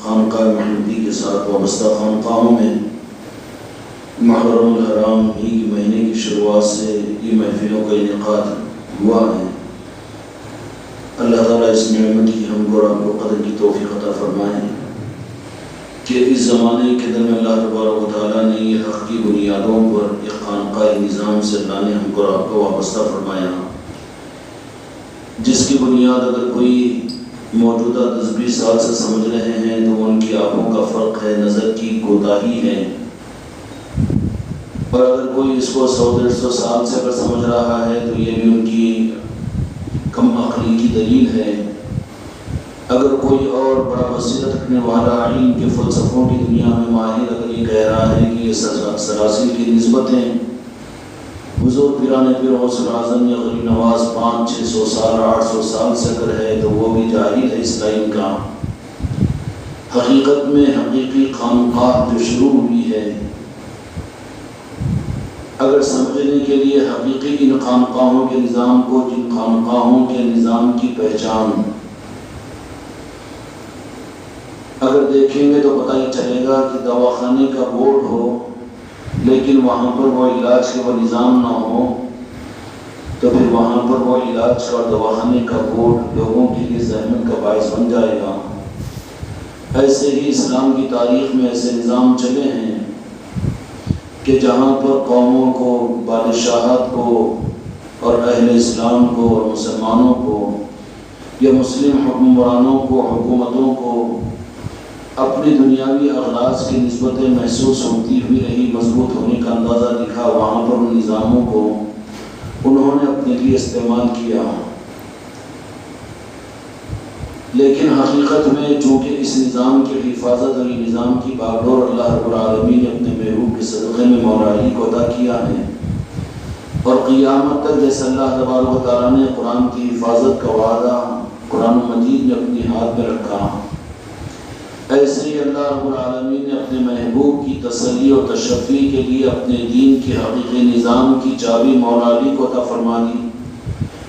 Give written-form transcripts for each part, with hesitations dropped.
خانقاہ محمدی کے ساتھ وابستہ خانقاہوں میں محرم الحرام ہی کے مہینے کی شروعات سے یہ محفلوں کا انعقاد ہوا ہے۔ اللہ تعالیٰ اس نعمت کی ہم کو اور آپ کو قدر کی توفیق عطا فرمائے کہ اس زمانے کے دن میں اللہ تبارک و تعالیٰ نے یہ حق کی بنیادوں پر ایک خانقاہ نظام سے اللہ نے ہم کو اور آپ کو وابستہ فرمایا، جس کی بنیاد اگر کوئی موجودہ 10-20 سال سے سمجھ رہے ہیں تو ان کی آنکھوں کا فرق ہے، نظر کی کوتاہی ہے، اور اگر کوئی اس کو 100-150 سال سے اگر سمجھ رہا ہے تو یہ بھی ان کی کم عقلی کی دلیل ہے۔ اگر کوئی اور بڑا بصیرت رکھنے والا علم کے فلسفوں کی دنیا میں ماہر اگر یہ کہہ رہا ہے کہ یہ سلاسل کی نسبتیں حضور پیران پیر غوث الاعظم یا غریب نواز 500-600 سال 800 سال سے اگر ہے تو وہ بھی جاہل ہے اس لائن کا۔ حقیقت میں حقیقی خانقاہ جو شروع ہوئی ہے، اگر سمجھنے کے لیے حقیقی ان خانقاہوں کے نظام کو، جن خانقاہوں کے نظام کی پہچان اگر دیکھیں گے تو پتہ ہی چلے گا کہ دواخانے کا بورڈ ہو لیکن وہاں پر وہ علاج کے وہ نظام نہ ہو تو پھر وہاں پر وہ علاج کا اور دواخانے کا بورڈ لوگوں کے لیے زحمت کا باعث بن جائے گا۔ ایسے ہی اسلام کی تاریخ میں ایسے نظام چلے ہیں کہ جہاں پر قوموں کو، بادشاہت کو اور اہل اسلام کو اور مسلمانوں کو یا مسلم حکمرانوں کو، حکومتوں کو اپنی دنیاوی اغراض کی نسبتیں محسوس ہوتی ہوئی رہی، مضبوط ہونے کا اندازہ دکھا، وہاں پر ان نظاموں کو انہوں نے اپنے لیے استعمال کیا۔ لیکن حقیقت میں چونکہ اس نظام کی حفاظت اور یہ نظام کی باگڈور اللہ رب العالمین نے اپنے محبوب کے صدقے میں مولا علی کو عطا کیا ہے، اور قیامت تک جیسے اللہ تبارک و تعالیٰ نے قرآن کی حفاظت کا وعدہ قرآن مجید میں اپنے ہاتھ میں رکھا، ایسے ہی اللہ رب العالمین نے اپنے محبوب کی تسلی اور تشفی کے لیے اپنے دین کے حقیقی نظام کی چابی مولا علی کو عطا فرما دی،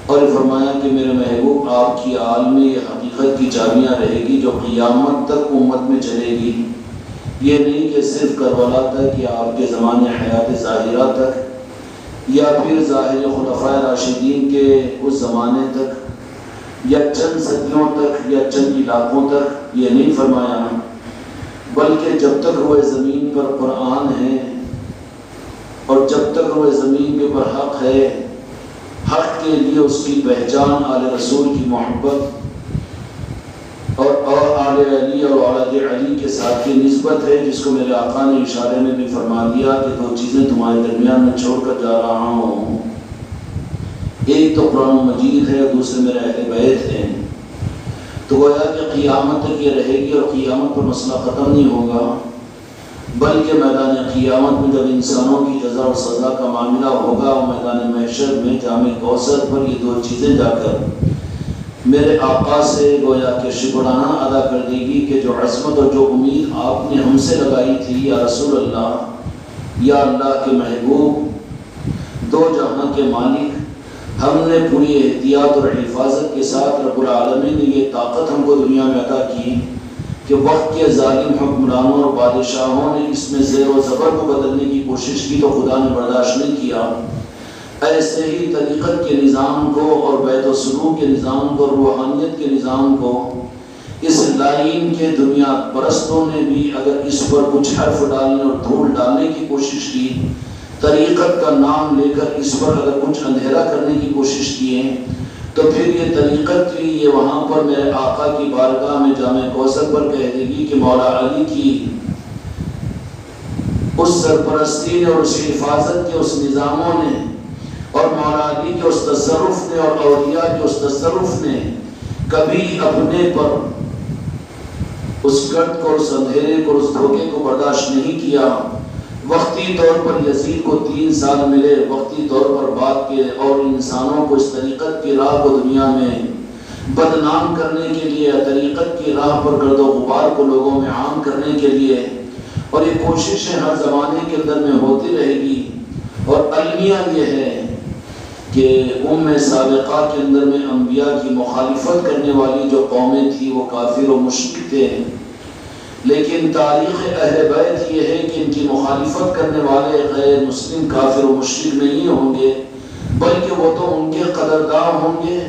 اور یہ فرمایا کہ میرے محبوب آپ کی آل میں یہ حقیقت کی چابیاں رہے گی جو قیامت تک امت میں چلے گی۔ یہ نہیں کہ صرف کربلا تک یا آپ کے زمانے حیات ظاہرہ تک یا پھر ظاہر خلفائے راشدین کے اس زمانے تک یا چند صدیوں تک یا چند علاقوں تک، یہ نہیں فرمایا، بلکہ جب تک روئے زمین پر قرآن ہے اور جب تک روئے زمین کے اوپر حق ہے، حق کے لیے اس کی پہچان آل رسول کی محبت اور آل علی اور اولاد علی کے ساتھ کی نسبت ہے، جس کو میرے آقا نے اشارے میں بھی فرما دیا کہ 2 چیزیں تمہارے درمیان میں چھوڑ کر جا رہا ہوں، ایک تو قرآن مجید ہے اور دوسرے میرے اہل بیت ہیں۔ تو گویا کہ قیامت تک یہ رہے گی اور قیامت پر مسئلہ ختم نہیں ہوگا، بلکہ میدان قیامت میں جب انسانوں کی جزا اور سزا کا معاملہ ہوگا اور میدان محشر میں جامع کوثر پر یہ 2 چیزیں جا کر میرے آقا سے گویا کہ شکرانہ ادا کر دے گی کہ جو عظمت اور جو امید آپ نے ہم سے لگائی تھی، یا رسول اللہ، یا اللہ کے محبوب، 2 جہاں کے مالک، ہم نے پوری احتیاط اور حفاظت کے ساتھ رب العالمین نے یہ طاقت ہم کو دنیا میں عطا کی کہ وقت کے ظالم حکمرانوں اور بادشاہوں نے اس میں زیر و زبر کو بدلنے کی کوشش کی تو خدا نے برداشت نہیں کیا۔ ایسے ہی طریقت کے نظام کو اور بیت و سلوک کے نظام کو، روحانیت کے نظام کو اس لائن کے دنیا پرستوں نے بھی اگر اس پر کچھ حرف ڈالنے اور دھول ڈالنے کی کوشش کی، طریقت کا نام لے کر اس پر اگر کچھ اندھیرا کرنے کی کوشش کیے، تو پھر یہ طریقت بھی یہ وہاں پر میرے آقا کی بارگاہ میں جامع کوثر پر کہہ دے گی کہ مولا علی کی اس سرپرستی نے اور اس حفاظت کے اس نظاموں نے اور مولا علی کے اس تصرف نے اور اولیاء کے اس تصرف نے کبھی اپنے پر اس گرد کو، اس اندھیرے کو، اس دھوکے کو برداشت نہیں کیا۔ وقتی طور پر یزید کو 3 سال ملے، وقتی طور پر بات کے اور انسانوں کو اس طریقت کی راہ کو دنیا میں بدنام کرنے کے لیے، طریقت کی راہ پر گرد و غبار کو لوگوں میں عام کرنے کے لیے، اور یہ کوششیں ہر زمانے کے اندر میں ہوتی رہے گی۔ اور المیہ یہ ہے کہ سابقہ کے اندر میں انبیاء کی مخالفت کرنے والی جو قومیں تھی وہ کافر و مشرک تھے، لیکن تاریخ اہل بیت یہ ہے کہ ان کی مخالفت کرنے والے غیر مسلم کافر و مشرک نہیں ہوں گے، بلکہ وہ تو ان کے قدردان ہوں گے۔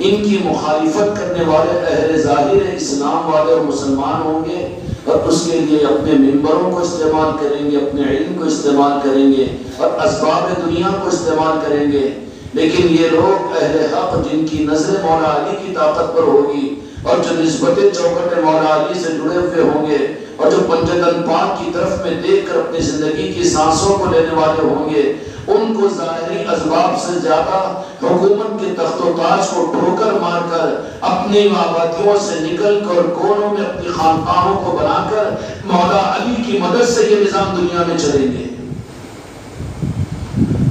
ان کی مخالفت کرنے والے اہل ظاہر اسلام والے اور مسلمان ہوں گے، اور اس کے لیے اپنے ممبروں کو استعمال کریں گے، اپنے علم کو استعمال کریں گے، اور اسباب دنیا کو استعمال کریں گے۔ لیکن یہ لوگ اہل حق جن کی نظر مولا علی کی طاقت پر ہوگی، اور جو نسبت چوکٹ مولا علی سے جڑے ہوئے ہوں گے، اور جو پنجتن پاک کی طرف میں دیکھ کر اپنی زندگی کی سانسوں کو لینے والے ہوں گے، ان کو ظاہری اسباب سے زیادہ حکومت کے تخت و تاج کو ٹھوکر مار کر، اپنی آبادیوں سے نکل کر، کونوں میں اپنی خانقاہوں کو بنا کر مولا علی کی مدد سے یہ نظام دنیا میں چلیں گے۔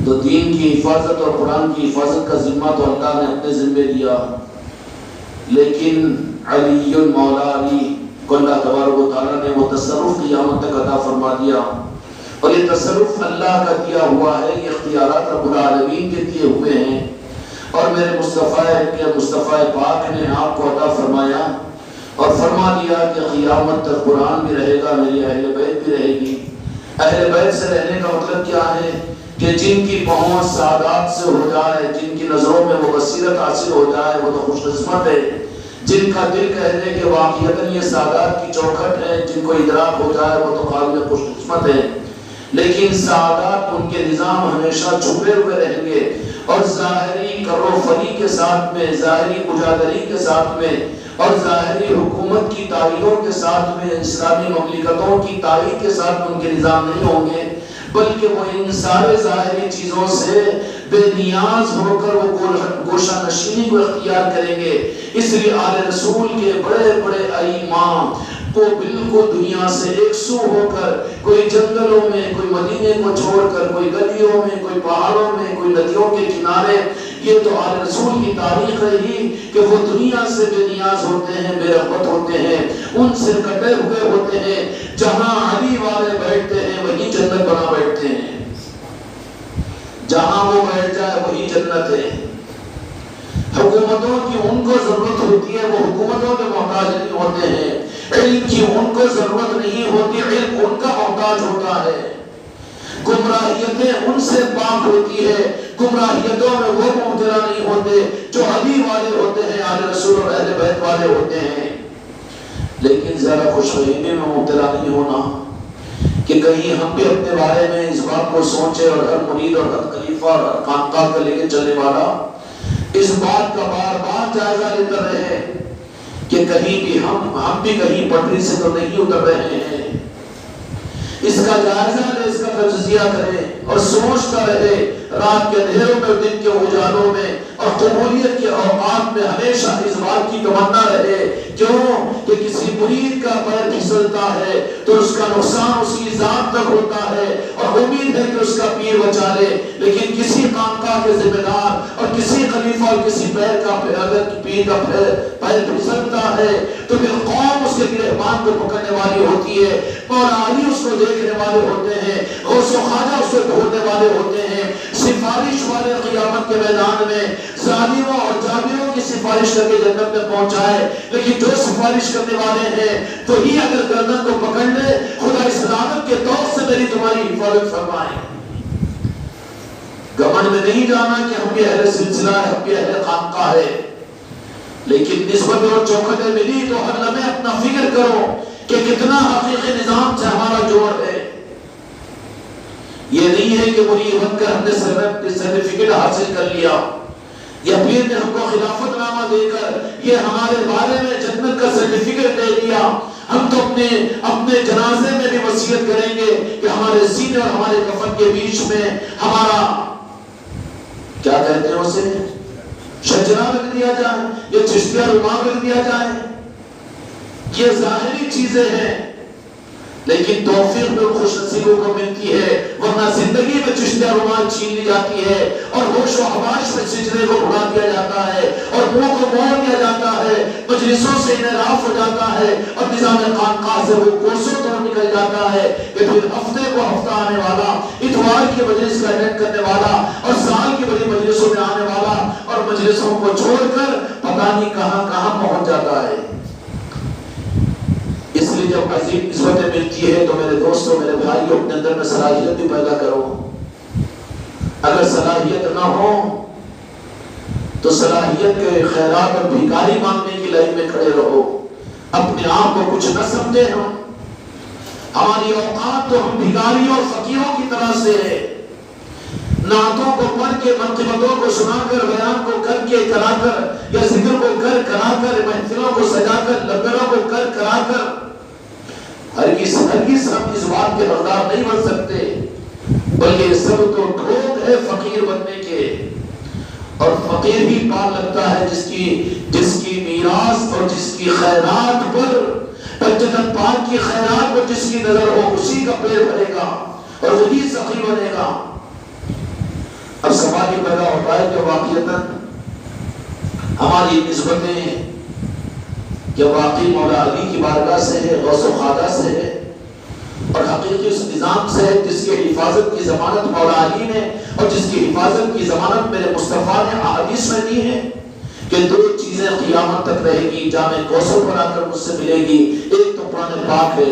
تو دین کی حفاظت اور قرآن کی حفاظت کا ذمہ تو اللہ نے اپنے ذمہ دیا، لیکن علی مولا علی کو اللہ تبارک و تعالیٰ نے وہ تصرف قیامت تک عطا فرما دیا، اور یہ تصرف اللہ کا دیا ہوا ہے، یہ اختیارات رب العالمین کے دیے ہوئے ہیں، اور میرے مصطفیٰ پاک نے آپ کو عطا فرمایا اور فرما دیا کہ قیامت تک قرآن بھی رہے گا، میری اہل بیت بھی رہے گی۔ اہل بیت سے رہنے کا مطلب کیا ہے کہ جن کی پہنچ سعادات سے ہو جائے، جن کی نظروں میں وہ بصیرت حاصل ہو جائے، وہ تو خوش قسمت ہے۔ جن کا دل کہہ دے کہ واقعتاً یہ سعادات کی چوکھٹ ہے، جن کو ادراک ہو جائے، وہ تو قابل خوش قسمت ہے۔ لیکن سعادات ان کے نظام ہمیشہ چھپے ہوئے رہیں گے، اور ظاہری کر و فری کے ساتھ میں، ظاہری اجادری کے ساتھ میں، اور ظاہری حکومت کی تائیدوں کے ساتھ میں، اسلامی مملکتوں کی تائید کے ساتھ ان کے نظام نہیں ہوں گے، بلکہ وہ ان سارے ظاہری چیزوں سے بے نیاز ہو کر وہ گوشہ نشینی کو اختیار کریں گے۔ اس لیے آل رسول کے بڑے بڑے ائمہ وہ بالکل دنیا سے ایک سو ہو کر، کوئی جنگلوں میں، کوئی مدینے کو چھوڑ کر، کوئی گلیوں میں، کوئی پہاڑوں میں، کوئی ندیوں کے کنارے، یہ تو آل رسول کی تاریخ رہی کہ وہ دنیا سے بے نیاز ہوتے ہیں، بے رغبت ہوتے ہیں، ان سے کٹے ہوئے ہوتے ہیں۔ جہاں علی والے بیٹھتے ہیں وہی جنت بنا بیٹھتے ہیں، جہاں وہ بیٹھ جائے وہی جنت ہے۔ حکومتوں کی ان کو ضرورت ہوتی ہے، وہ حکومتوں کے محتاج نہیں ہوتے ہیں۔ علم کی ان کو ضرورت نہیں ہوتی، علم ان کا محتاج ہوتا ہے۔ گمراہیتیں ان سے پاک ہوتی ہے، گمراہیتوں میں وہ مبتلا نہیں ہوتے جو علی والے ہوتے ہیں، آل رسول اور اہل بیت والے ہوتے ہیں۔ لیکن ذرا خوش فہمی میں مبتلا نہیں ہونا کہ کہیں ہم بھی اپنے بارے میں اس بات کو سوچے، اور ہر مرید اور ہر خلیفہ اور ہر خانقاہ کو لے کے چلنے والا اس بات کا بار بار جائزہ لیتا رہے کہ کہیں بھی ہم بھی کہیں پٹری سے تو نہیں اتر رہے ہیں۔ اس کا جائزہ لے، اس کا تجزیہ کرے اور سوچتا رہے رات کے اندھیروں میں، دن کے اجالوں میں، اور قبولیت کے اوقات میں ہمیشہ اس بات کی تمنا رہے۔ کیوں کہ کسی مرید کا پیر پھسلتا ہے تو اس کا نقصان اس کی ذات تک ہوتا ہے، اور امید ہے کہ اس کا پیر بچا لے، لیکن کسی خانقاہ کے ذمہ دار اور کسی خلیفہ اور کسی پیر کا اگر پیر کا پیر پھسلتا ہے تو پھر قوم اس کے گرہبان کو پکڑنے والی ہوتی ہے، مولا علی اس کو دیکھنے والے ہوتے ہیں، غوث و خواجہ اس کو ڈھونڈنے والے ہوتے ہیں، سفارش والے قیامت کے میدان میں ظالموں اور جابروں کی سفارش کر کے جنت میں پہنچائے۔ لیکن جو سفارش کرنے والے ہیں وہی اگر گردن کو پکڑ لے، خدا اس لعنت کے توق سے میری تمہاری حفاظت فرمائے۔ گھمنڈ میں نہیں جانا کہ ہم بھی اہل سلسلہ ہے، ہم بھی اہل خانقاہ ہے، لیکن نسبت اور چوکھٹیں ملی تو ہر لمحے اپنا فکر کرو کہ کتنا حقیقی نظام سے ہمارا جوڑ ہے۔ یہ نہیں ہے کہ مرید بن کر ہم نے سرٹیفکیٹ حاصل کر لیا، یا پیر نے ہم کو خلافت نامہ دے کر یہ ہمارے بارے میں جنت کا سرٹیفکیٹ دے دیا، ہم تو اپنے جنازے میں بھی وصیت کریں گے کہ ہمارے سینے اور ہمارے کفن کے بیچ میں ہمارا کیا کہتے ہیں اسے شجرا رکھ دیا جائے، یا چشتیہ رومال رکھ دیا جائے۔ یہ ظاہری چیزیں ہیں، لیکن توفیق میں خوش نصیبوں کو ملتی ہے، ورنہ زندگی میں چشتیہ رومال چھین لی جاتی ہے، اور ہوش و حواس میں سجدے کو اڑا دیا جاتا ہے، اور منہ کو موڑ دیا جاتا ہے، مجلسوں سے انحراف ہو جاتا ہے، اور نظام خانقاہ سے وہ کوسوں توڑ نکل جاتا ہے کہ پھر ہفتے کو ہفتہ آنے والا، اتوار کی مجلس کا اٹینڈ کرنے والا، اور سال کی بڑی مجلسوں میں آنے والا، اور مجلسوں کو چھوڑ کر پتہ نہیں کہاں کہاں پہنچ جاتا ہے۔ اس دوسری جب عظیم نسبتیں ملتی ہے تو میرے دوستوں میرے بھائیوں اپنے اندر میں صلاحیت بھی پیدا کرو. اگر صلاحیت نہ ہو تو صلاحیت کے خیرات اور بھکاری مانگنے کی لائن میں کھڑے رہو. اپنے آپ کو کچھ نہ سمجھے ہماری اوقات تو ہم بھکاریوں اور فقیروں کی طرح سے ہے. نعتوں کو پڑھ کے منقبتوں کو سنا کر بیان کو کر کے کرا کر یا ذکر کو کرا کر محفلوں کو سجا کر لنگروں کو کرا کر ہرگز ہم اس بات کے حقدار نہیں بن سکتے. بلکہ یہ سب تو ٹھوک ہے فقیر بننے کے. اور فقیر ہی پال لگتا ہے جس کی میراث اور جس کی خیرات پر پنجتن پاک کی خیرات پر جس کی نظر ہو اسی کا پیٹ بھرے گا اور وہی سخی بنے گا. اب سوال یہ پیدا ہوتا ہے کہ واقعتاً ہماری نسبتیں کیا واقعی مولا علی کی بارگاہ سے ہے، غوث و خواجہ سے ہے اور حقیقی اس نظام سے ہے جس کی حفاظت کی ضمانت مولا علی نے اور جس کی حفاظت کی ضمانت میرے مصطفیٰ نے احادیث میں دی ہے کہ دو چیزیں قیامت تک رہے گی جامع کوثر پر آ کر مجھ سے ملے گی. ایک تو قرآن پاک ہے.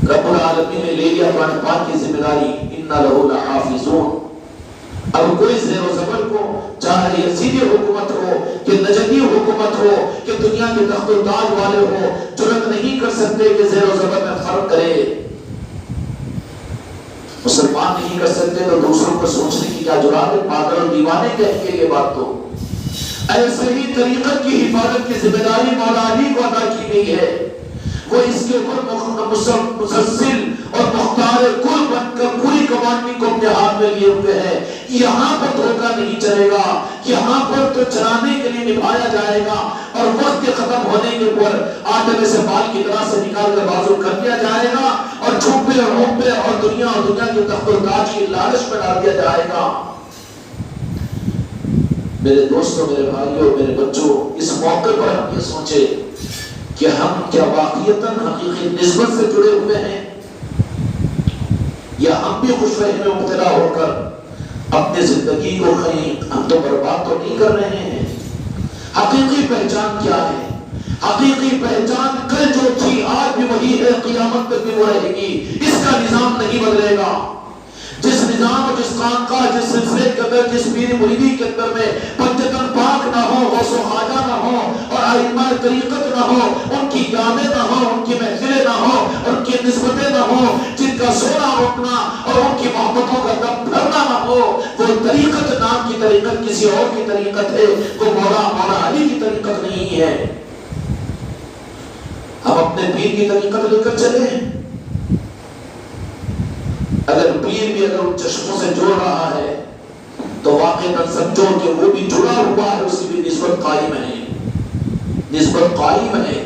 رب العالمین نے لے لیا قرآن پاک کی ذمہ داری اِنَّا لَهُ لَحَافِظُونَ. اب کوئی زیر و زبر کو چاہے یزیدی حکومت ہو کہ نجدی حکومت ہو کہ دنیا کے تخت و تاج والے ہو جرأت نہیں کر سکتے کہ زیر و زبر میں فرق کرے. مسلمان نہیں کر سکتے تو دوسروں کو سوچنے کی کیا جرأت ہے؟ پاگل اور دیوانے کہیں گے یہ بات. تو ایسے ہی طریقت کی حفاظت کی ذمہ داری مولا علی کو ادا کی گئی ہے. وہ اس کے اوپر مسلسل اور مختار کل بن کر پوری کمانڈنگ کو اپنے ہاتھ میں لیے ہوئے ہیں. یہاں پر دھوکہ نہیں چلے گا. یہاں پر تو چلانے کے لیے نبھایا جائے گا اور وقت کے ختم ہونے کے پر آٹے میں سے بال کی طرح سے نکال کر بازو کر دیا جائے گا اور چھپے اور ہوپے اور دنیا کے تخت و تاج کی لالچ میں ڈال دیا جائے گا. میرے دوستوں میرے بھائیوں میرے بچوں اس موقع پر ہم یہ سوچے کہ ہم کیا واقعیتاً حقیقی نسبت سے جڑے ہوئے ہیں یا ہم بھی خوش فہمی میں مبتلا ہو کر اپنی زندگی کو کہیں ہم تو برباد تو نہیں کر رہے ہیں. حقیقی پہچان کیا ہے؟ حقیقی پہچان کل جو تھی آج بھی وہی ہے، قیامت تک بھی وہ رہے گی. اس کا نظام نہیں بدلے گا. جس نظام اور جس خانقاہ جس سلسلے کے اندر جس پیر مریدی کے اندر میں پنجتن پاک نہ ہو، غوث و خواجہ نہ ہو اور ائمہ طریقت نہ ہو، ان کی یادیں نہ ہو، ان کی محفلیں نہ ہو، ان کی نسبتیں نہ ہو، جن کا سونا اٹھنا اور ان کی محبتوں کا دم بھرنا نہ ہو، وہ طریقت نام کی طریقت کسی اور کی طریقت ہے. وہ مولا علی کی طریقت نہیں ہے. ہم اپنے پیر کی طریقت لے کر چلے. اگر پیر بھی اگر ان چشموں سے جوڑ رہا ہے تو واقعاً سمجھو کہ وہ بھی جڑا ہوا ہے، اس کی بھی نسبت قائم ہے. نسبت قائم ہے.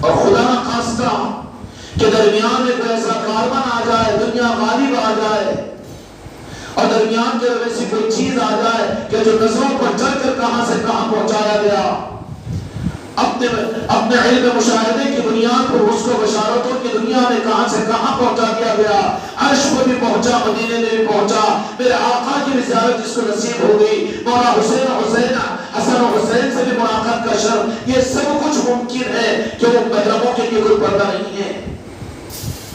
اور خدا نہ خواستہ کہ درمیان میں کوئی ایسا کاربن آ جائے، دنیا غالب آ جائے اور درمیان کے ویسی کوئی چیز آ جائے کہ جو نظروں پر چل کر کہاں سے کہاں پہنچایا گیا، اپنے علم مشاہدے کی بنیاد پر اس کو بشارتوں کی دنیا میں کہاں سے کہاں پہنچا دیا گیا. عرش پر بھی پہنچا، مدینے میں بھی پہنچا. میرے آقا کی بھی زیارت جس کو نصیب ہو گئی، مولا حسن و حسین سے بھی ملاقات کا شرف، یہ سب کچھ ممکن ہے کہ وہ محرموں کے لیے کوئی پردہ نہیں ہے.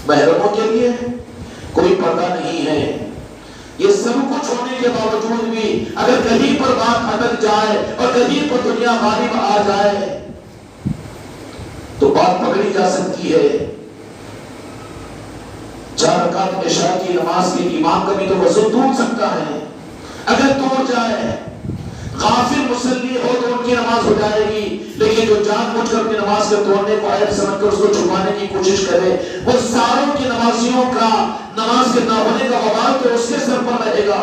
محرموں کے لیے کوئی پردہ نہیں ہے. یہ سب کچھ ہونے کے باوجود بھی اگر کہیں پر بات اٹک جائے اور کہیں پر دنیا غالب آ جائے تو بات پکڑی جا سکتی ہے. 4 رکعت عشاء کی نماز کے امام کا بھی تو وضو ٹوٹ سکتا ہے. اگر توڑ جائے، غافل مصلی ہو تو ان کی نماز ہو جائے گی، لیکن جو جان بوجھ کر اپنی نماز کے توڑنے کو عیب سمجھ کر اس کو چھپانے کی کوشش کرے، وہ ساروں کی نمازیوں کا نماز کے نہ ہونے کا وبال تو اس کے سر پر رہے گا.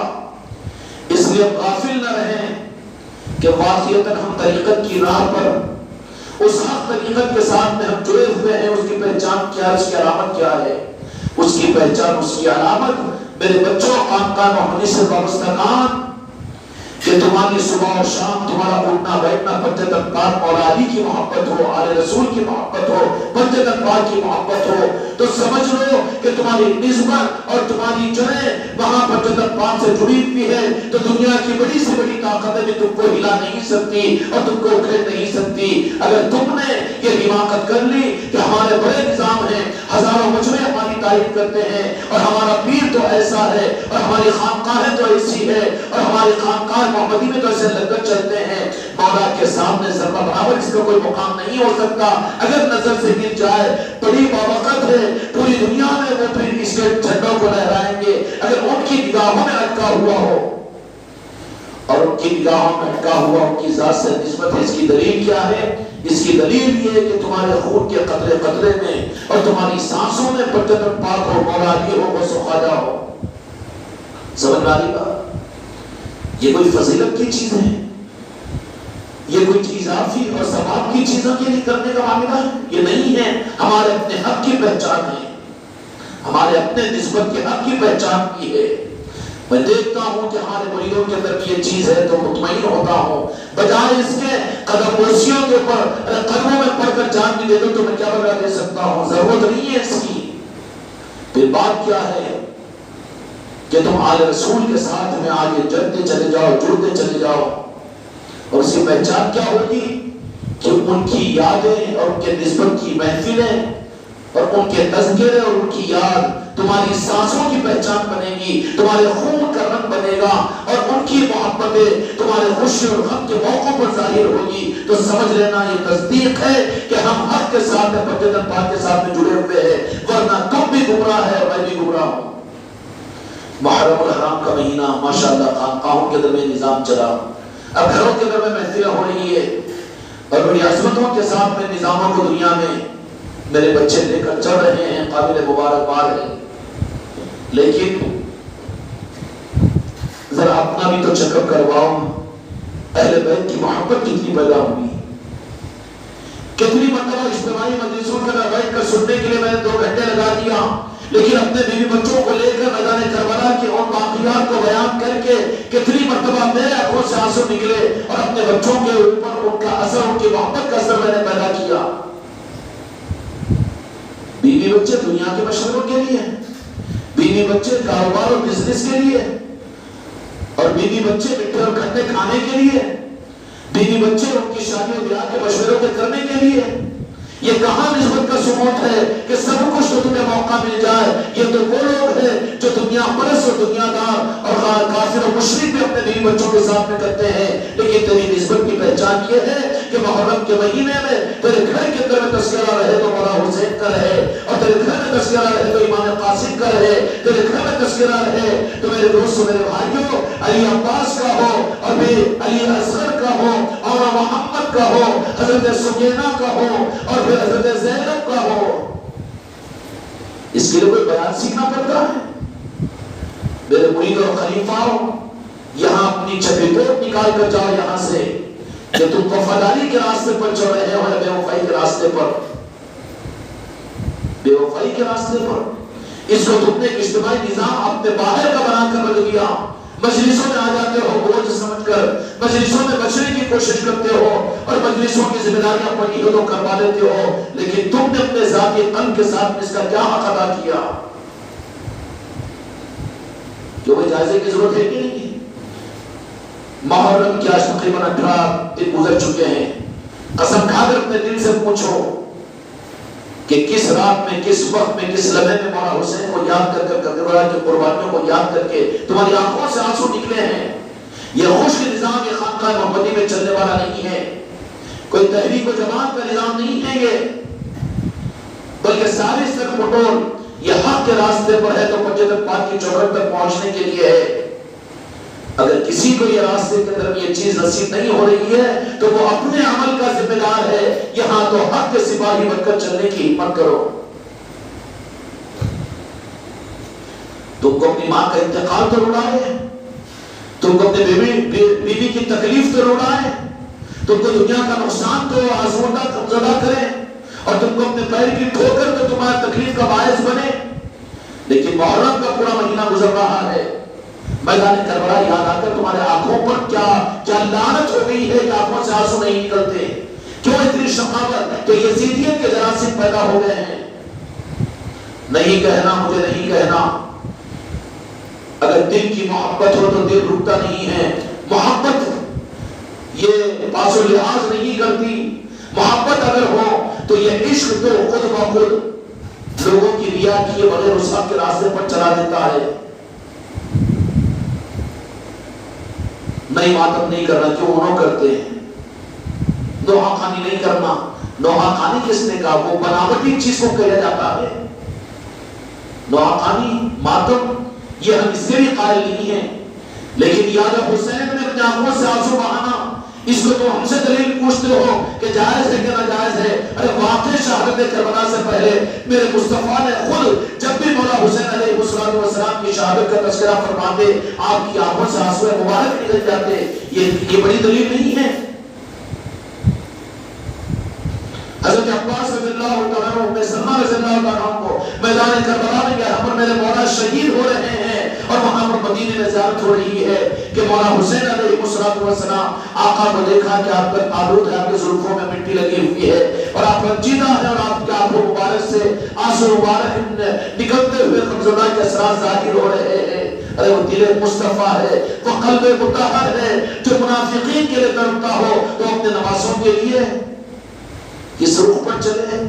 اس لیے غافل نہ رہیں کہ واقعیتاً ہم طریقت کی راہ پر اس حق طریقت کے ساتھ میں ہم جڑے ہوئے ہیں. اس کی پہچان کیا ہے، اس کی علامت کیا ہے؟ اس کی پہچان، اس کی علامت میرے بچوں خانقاہ محمدی سے وابستگان کہ تمہاری صبح اور شام تمہارا اٹھنا بیٹھنا پنجتن پاک مولا علی کی محبت ہو، آل رسول کی محبت ہو، پنجتن پاک کی محبت ہو، تو سمجھ لو کہ تمہاری نسبت اور تمہاری جڑیں وہاں پنجتن پاک سے جڑی ہوئی ہے، تو دنیا کی بڑی سے بڑی طاقت ہے جو تم کو ہلا نہیں سکتی اور تم کو اکھیڑ نہیں سکتی۔ اگر تم نے یہ حماقت کر لی کہ ہمارے بڑے نظام ہیں، ہزاروں مجمع ہماری تعریف کرتے ہیں اور ہمارا پیر تو ایسا ہے اور ہماری خانقاہیں تو ایسی ہے اور ہماری خانقاہ محمدی میں تو ایسے لگت چلتے ہیں، مولا کے سامنے ذرہ برابر اس کا کوئی مقام نہیں ہو سکتا۔ اگر نظر سے گر جائے بڑی باوقت ہے، پوری دنیا میں وہ پھر اس کے جھنڈوں کو لہرائیں گے۔ اگر ان کی نگاہوں میں اٹکا ہوا ہو اور ان کی نگاہوں میں اٹکا ہوا ان کی ذات سے نسبت ہے، اس کی دلیل کیا ہے؟ اس کی دلیل یہ ہے کہ تمہارے خون کے قطرے قطرے میں اور تمہاری سانسوں میں پنجتن پاک ہو، مولا علی ہو، غوث و خواجہ ہو۔ سمجھ میں آ رہی بات؟ یہ کوئی فضیلت کی چیز ہے، یہ کوئی اضافی اور ثواب کی چیزوں کے لیے کرنے کا معاملہ ہے، یہ نہیں ہے۔ ہمارے اپنے حق کی پہچان ہے، ہمارے اپنے نسبت کے حق کی پہچان کی ہے۔ میں دیکھتا ہوں کہ ہمارے مریدوں کے اندر یہ چیز ہے تو مطمئن ہوتا ہوں، بجائے اس کے قدم بوسیوں کے اوپر قدموں میں پڑھ کر جان بھی دے دوں تو میں کیا بدلا دے سکتا ہوں، ضرورت نہیں ہے اس کی۔ پھر بات کیا ہے کہ تم آل رسول کے ساتھ میں آگے جڑتے چلے جاؤ، جڑتے چلے جاؤ، اور اس کی پہچان کیا ہوگی کہ ان کی یادیں اور ان کے نسبت کی محفلیں اور ان کے تذکرے اور ان کی یاد تمہاری سانسوں کی پہچان بنے گی، تمہارے خون کا رنگ بنے گا، اور ان کی محبتیں تمہارے خوشی اور غم کے موقعوں پر ظاہر ہوگی۔ تو سمجھ لینا یہ تصدیق ہے کہ ہم حق کے ساتھ میں پنجتن پاک کے ساتھ میں جڑے ہوئے ہیں، ورنہ تم بھی گمراہ ہے اور میں بھی گمراہ ہوں۔ محرم الحرام کا مہینہ ماشاءاللہ خانقاہوں کے اندر میں نظام چلا، اب گھروں کے اندر میں محفلیں ہو رہی ہے اور بڑی عظمتوں کے ساتھ میں نظاموں کو دنیا میں میرے بچے لے کر چل رہے ہیں، قابل مبارکباد ہے۔ لیکن ذرا اپنا بھی تو چیک اپ کرواؤ، اہل بیت کی محبت کتنی پیدا ہوئی، کتنی مرتبہ اجتماعی مجلسوں کے اندر بیٹھ کر سننے کے لیے میں نے 2 گھنٹے لگا دیا، لیکن اپنے بیوی بچوں کو لے کر میدان کربلا کی ان واقعات کو بیان کر کے کتنی مرتبہ میرے آنکھوں سے آنسو نکلے اور اپنے بچوں کے اوپر ان کا اثر، ان کی محبت کا اثر میں نے پیدا کیا۔ بیوی بچے دنیا کے مشوروں کے لیے، بیوی بچے کاروبار اور بزنس کے لیے، اور بیوی بچے مٹھے اور کھٹے کھانے کے لیے، بیوی بچے ان کی شادی و بیاہ کے مشوروں کے کرنے کے لیے۔ یہ کہاں نسبت کا ثبوت ہے کہ سب کچھ تو تمہیں موقع مل جائے؟ یہ تو وہ لوگ ہیں جو دنیا پرست اور دنیا دار اور کافر اور مشرک بھی اپنے بیوی بچوں کے ساتھ میں کرتے ہیں۔ لیکن تیری نسبت کی پہچان یہ ہے کہ محرم کے مہینے میں تیرے گھر کے اندر میں تذکرہ رہے تو مولا حسین کا رہے، اور تیرے گھر میں تذکرہ رہے تو امام قاسم کا رہے، تیرے گھر میں تذکرہ رہے تو میرے دوستوں میرے بھائیوں علی عباس کا ہو، اور پھر علی اصغر کا ہو، اور محمد کا ہو، حضرت سکینہ کا ہو، اور پھر حضرت زینب کا ہو۔ اس کے لیے کوئی بیان سیکھنا پڑتا ہے؟ میرے مرید اور خلیفاؤں، یہاں اپنی چھپی کوٹ نکال کر جاؤ یہاں سے کہ تم وفاداری کے راستے پر چل رہے ہو یا بے وفائی کے راستے پر؟ بے وفائی کے راستے پر اس کو تم نے ایک اجتماعی نظام اپنے باہر کا بنا کر رکھ دیا، مجلسوں میں آ جاتے ہو بوجھ سمجھ کر، مجلسوں میں بچنے کی کوشش کرتے ہو اور مجلسوں کی ذمہ داریاں پڑی ہو تو کروا لیتے ہو، لیکن تم نے اپنے ذاتی قلب کے ساتھ اس کا کیا حق ادا کیا؟ جو وہ جائزے کی ضرورت ہے کہ نہیں؟ محرم کی آج تقریباً 18 دن گزر چکے ہیں، قسم کھا کر اپنے دل سے پوچھو کہ کس رات میں، کس وقت میں، کس لمحے میں مولا حسین کو یاد کر کر کربلا کی قربانیوں کو یاد کر کے تمہاری آنکھوں سے آنسو نکلے ہیں؟ یہ خشک نظام یہ خانقاہ محمدی میں چلنے والا نہیں ہے، کوئی تحریک و جماعت کا نظام نہیں ہے یہ، بلکہ ساری سر پٹول یہ حق کے راستے پر ہے تو پنجتن پاک کی چوکھٹ تک پہنچنے کے لیے ہے۔ اگر کسی کو یہ راستے کے اندر یہ چیز نصیب نہیں ہو رہی ہے تو وہ اپنے عمل کا ذمہ دار ہے۔ یہاں تو حق کے سپاہی بن کر چلنے کی ہمت کرو۔ تم کو اپنی ماں کا انتقال تو روڑا ہے، تم کو اپنے بیوی کی تکلیف تو روڑا ہے، تم کو دنیا کا نقصان تو آزمودہ کرے، اور تم کو اپنے پیر کی ٹھوکر تو تمہارا تکلیف کا باعث بنے، لیکن محرم کا پورا مہینہ گزر رہا ہے، میدان کربلا یاد آ کر تمہارے آنکھوں پر کیا لعنت ہو گئی ہے کہ آنکھوں سے آنسو نہیں نکلتے؟ کیوں اتنی شقاوت کہ یزیدیت کے جراثیم پیدا ہو گئے ہیں؟ نہیں کہنا، مجھے نہیں کہنا۔ اگر دل کی محبت ہو تو دل رکتا نہیں ہے۔ محبت یہ پاس و لحاظ نہیں کرتی۔ محبت اگر ہو تو یہ عشق تو خود بخود لوگوں کی ریا کیے بغیر اس حق کے راستے پر چلا دیتا ہے۔ نہیں ماتم نہیں کرنا، کیوں انہوں کرتے ہیں؟ نوحہ خانی نہیں کرنا۔ نوحہ خانی کس نے کہا؟ وہ بناوٹی چیز کو کہا جاتا ہے۔ نوحہ خانی، ماتم، یہ ہم اس سے بھی قائل نہیں ہیں، لیکن یاد حسین میں اپنے آنکھوں سے آنسو بہانا، اس کو تو ہم سے دلیل پوچھتے ہو کہ جائز ہے کہ ناجائز ہے؟ ارے واقع شہادت کربلا سے پہلے میرے مصطفیٰ نے خود جب بھی مولا حسین علیہ السلام کی شہادت کا تذکرہ فرماتے آپ کی آنکھوں سے آنسو مبارک نکل جاتے۔ یہ بڑی دلیل نہیں ہے؟ حضرت عباس رضی اللہ تعالیٰ عنہ، سلمہ رضی اللہ تعالیٰ عنہ کو میدان کربلا میں یہاں پر میرے مولا شہید ہو رہے ہیں اور وہاں پر مدینے میں زیارت ہو رہی ہے کہ مولا حسین علیہ السلام آقا کو دیکھا کہ آپ کا آلود ہے، آپ کے زلفوں میں مٹی لگی ہوئی ہے اور آپ رنجیدہ ہیں اور آپ کے آنکھوں مبارک سے آنسو مبارک نکلتے ہوئے قبضہ کے اثرات ظاہر ہو رہے ہیں۔ ارے وہ دل مصطفیٰ ہے، وہ قلب مطہر ہے، جو منافقین کے لیے تڑپتا ہو تو اپنے نواسوں کے لیے اس رخ پر چلے۔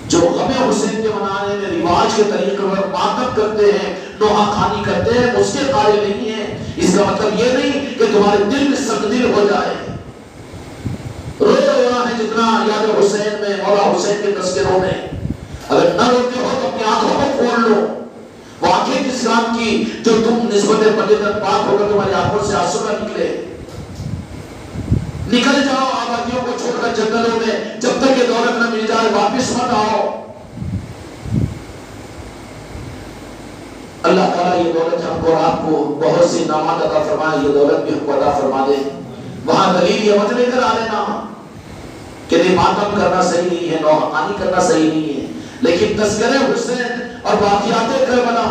جو غم حسین کے منانے میں رواج کے طریقے پر ماتم کرتے ہیں، نوحہ خانی کرتے ہیں، اس کے قائل نہیں ہیں۔ اس کا مطلب یہ نہیں کہ تمہارے دل میں سخت دل ہو جائے۔ رو رہا ہے جتنا یاد حسین میں، مولا حسین کے تذکروں میں، اگر نہ روتے ہو تو اپنی آنکھوں کو کھول لو۔ واقعی اسلام کی جو تم نسبت پنجتن پاک ہو کر تمہاری آنکھوں سے آنسو نہ نکلے۔ نکل جاؤ آبادیوں کو چھوڑ کر جنگلوں میں، جب تک یہ دولت نہ مل جائے واپس مت آؤ۔ اللہ تعالیٰ یہ دولت ہم کو اور آپ کو بہت سی انعامات عطا فرمائے، یہ دولت بھی ہم کو عطا فرما دے۔ وہاں دلیل یہ مت لے کر آ لینا کہ نہیں ماتم کرنا صحیح نہیں ہے، نوحہ خانی کرنا صحیح نہیں ہے، لیکن تذکرہ حسین اور واقعات کربلا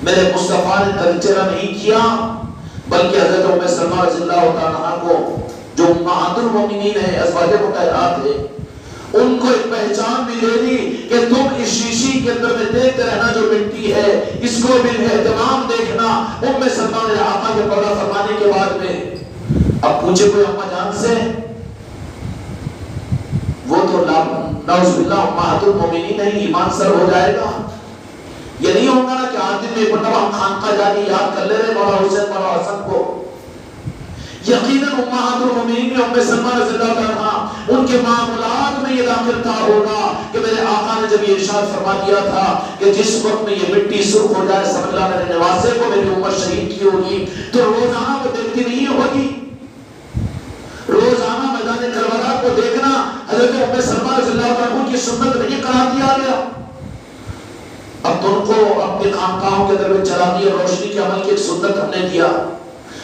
میرے مصطفیٰ نے تذکرہ نہیں کیا، بلکہ حضرت ام سلمہ رضی اللہ عنہا کو جو امہات المومنین ہیں، ازواج مطہرات ہیں، ان کو ایک پہچان بھی دے دی کہ تم اس شیشی کے اندر میں دیکھتے رہنا جو مٹی ہے، اس کو بھی اہتمام دیکھنا۔ ام سلمہ نے آقا کے پردہ فرمانے کے بعد میں اب پوچھے کوئی اماں جان سے، وہ تو نعوذ باللہ امہات المومنین نہیں، ایمان سر ہو جائے گا۔ یہ نہیں ہوگا نا کہ آج دن میں ایک مرتبہ ہم خانقاہ جانی یاد کر لے رہے مولا حسین مولا حسن کو۔ یقیناً امہات المومنین میں ام سلمہ رضی اللہ عنہا ان کے معاملات میں یہ داخل تھا ہوگا کہ میرے آقا نے جب یہ ارشاد فرما دیا تھا کہ جس وقت میں یہ مٹی سرخ ہو جائے سمجھ لا میرے نواسے کو میری امت شہید کی ہوگی، تو روزانہ وہ دیکھتی نہیں ہوگی۔ روزانہ میدان کربلا کو دیکھنا حضرت ام سلمہ رضی اللہ عنہ کی سنت نہیں قرار دیا گیا۔ اب تم کو اپنے خانقاہوں کے اندر میں چراغی اور روشنی کے عمل کی ایک سنت ہم نے دیا،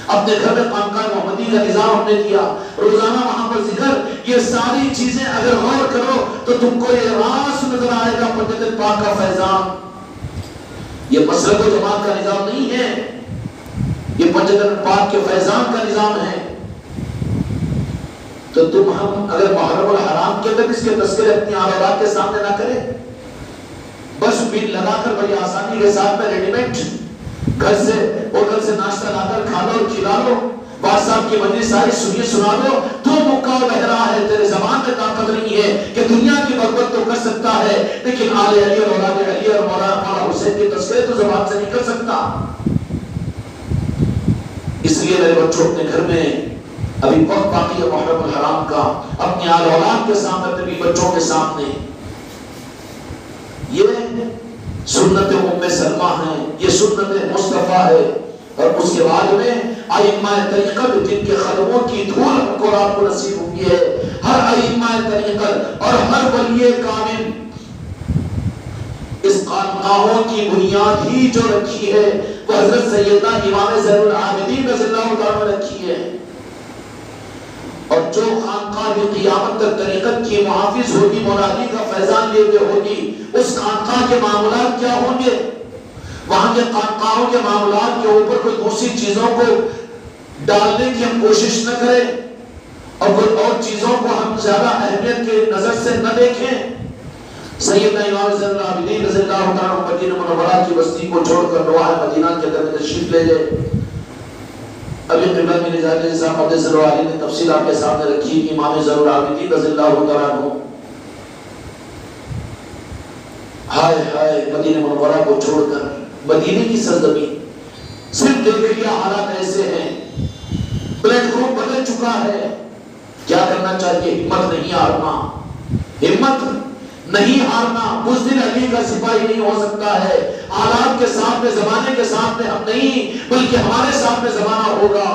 اپنے گھر میں خانقاہ محمدی کا نظام ہم نے دیا، روزانہ وہاں پر ذکر، یہ ساری چیزیں اگر غور کرو تو تم کو یہ راز نظر آئے گا پنجتن پاک کا فیضان۔ یہ مسلک و جماعت کا نظام نہیں ہے، یہ پنجتن پاک کے فیضان کا نظام ہے۔ تو تم ہم اگر محرم الحرام کے اندر اس کے تذکرے اپنی آلات کے سامنے نہ کریں، بس بل لگا کر بڑی آسانی کے ساتھ میں ریڈی میڈ گھر سے ہوٹل سے ناشتہ لا کر کھا لو اور کھلا لو، باز صاحب کی مجلس ساری سنیے سنا لو، تو مکہ بہ رہا ہے، تیرے زبان میں طاقت نہیں ہے کہ دنیا کی محبت تو کر سکتا ہے لیکن آل علی اور اولاد علی اور مولا حسین کے تذکرے تو زبان سے نہیں کر سکتا۔ اس لیے میرے بچوں اپنے گھر میں ابھی وقت باقی ہے محرم الحرام کا، اپنی آل اولاد کے سامنے، اپنے بچوں کے سامنے یہ سنت ام سلمہ ہے، یہ سنت مصطفیٰ ہے۔ اور اس کے بعد میں ائمہ طریقت جن کے قدموں کی دھول ہم کو آپ کو نصیب ہوئی ہے، ہر ائمہ طریقت اور ہر ولی کامل اس خانقاہوں کی بنیاد ہی جو رکھی ہے وہ حضرت سیدنا امام زین العابدین رضی اللہ عنہ نے رکھی ہے۔ اور جو خانقاہ بھی قیامت تک طریقت کی محافظ ہوگی، مولا علی کا فیضان لیے ہوگی، اس خانقاہ کے معاملات کیا ہوں گے؟ وہاں کے خانقاہوں کے معاملات کے اوپر کوئی دوسری چیزوں کو ڈالنے کی ہم کوشش نہ کریں اور کوئی اور چیزوں کو ہم زیادہ اہمیت کے نظر سے نہ دیکھیں. سیدنا امام زین العابدین رضی اللہ تعالیٰ عنہ مدینہ منورہ کی بستی کو چھوڑ کر رواح مدینہ کے اندر تشریف لے گئے. ابھی قبلہ میں نظام صاحب قدس سرور علی نے تفصیل آپ کے سامنے رکھی کہ امام زین العابدین رضی اللہ تعالیٰ عنہ ہائے ہائے مدینہ منورہ کو چھوڑ کر مدینے کی سرزمین صرف دیکھ لیا حالات ایسے ہیں, پلیٹ گروپ بدل چکا ہے. کیا کرنا چاہیے؟ ہمت نہیں ہارنا, ہمت نہیں ہارنا. بزدل علی کا سپاہی نہیں ہو سکتا ہے. حالات کے سامنے, زمانے کے سامنے ہم نہیں بلکہ ہمارے سامنے زمانہ ہوگا.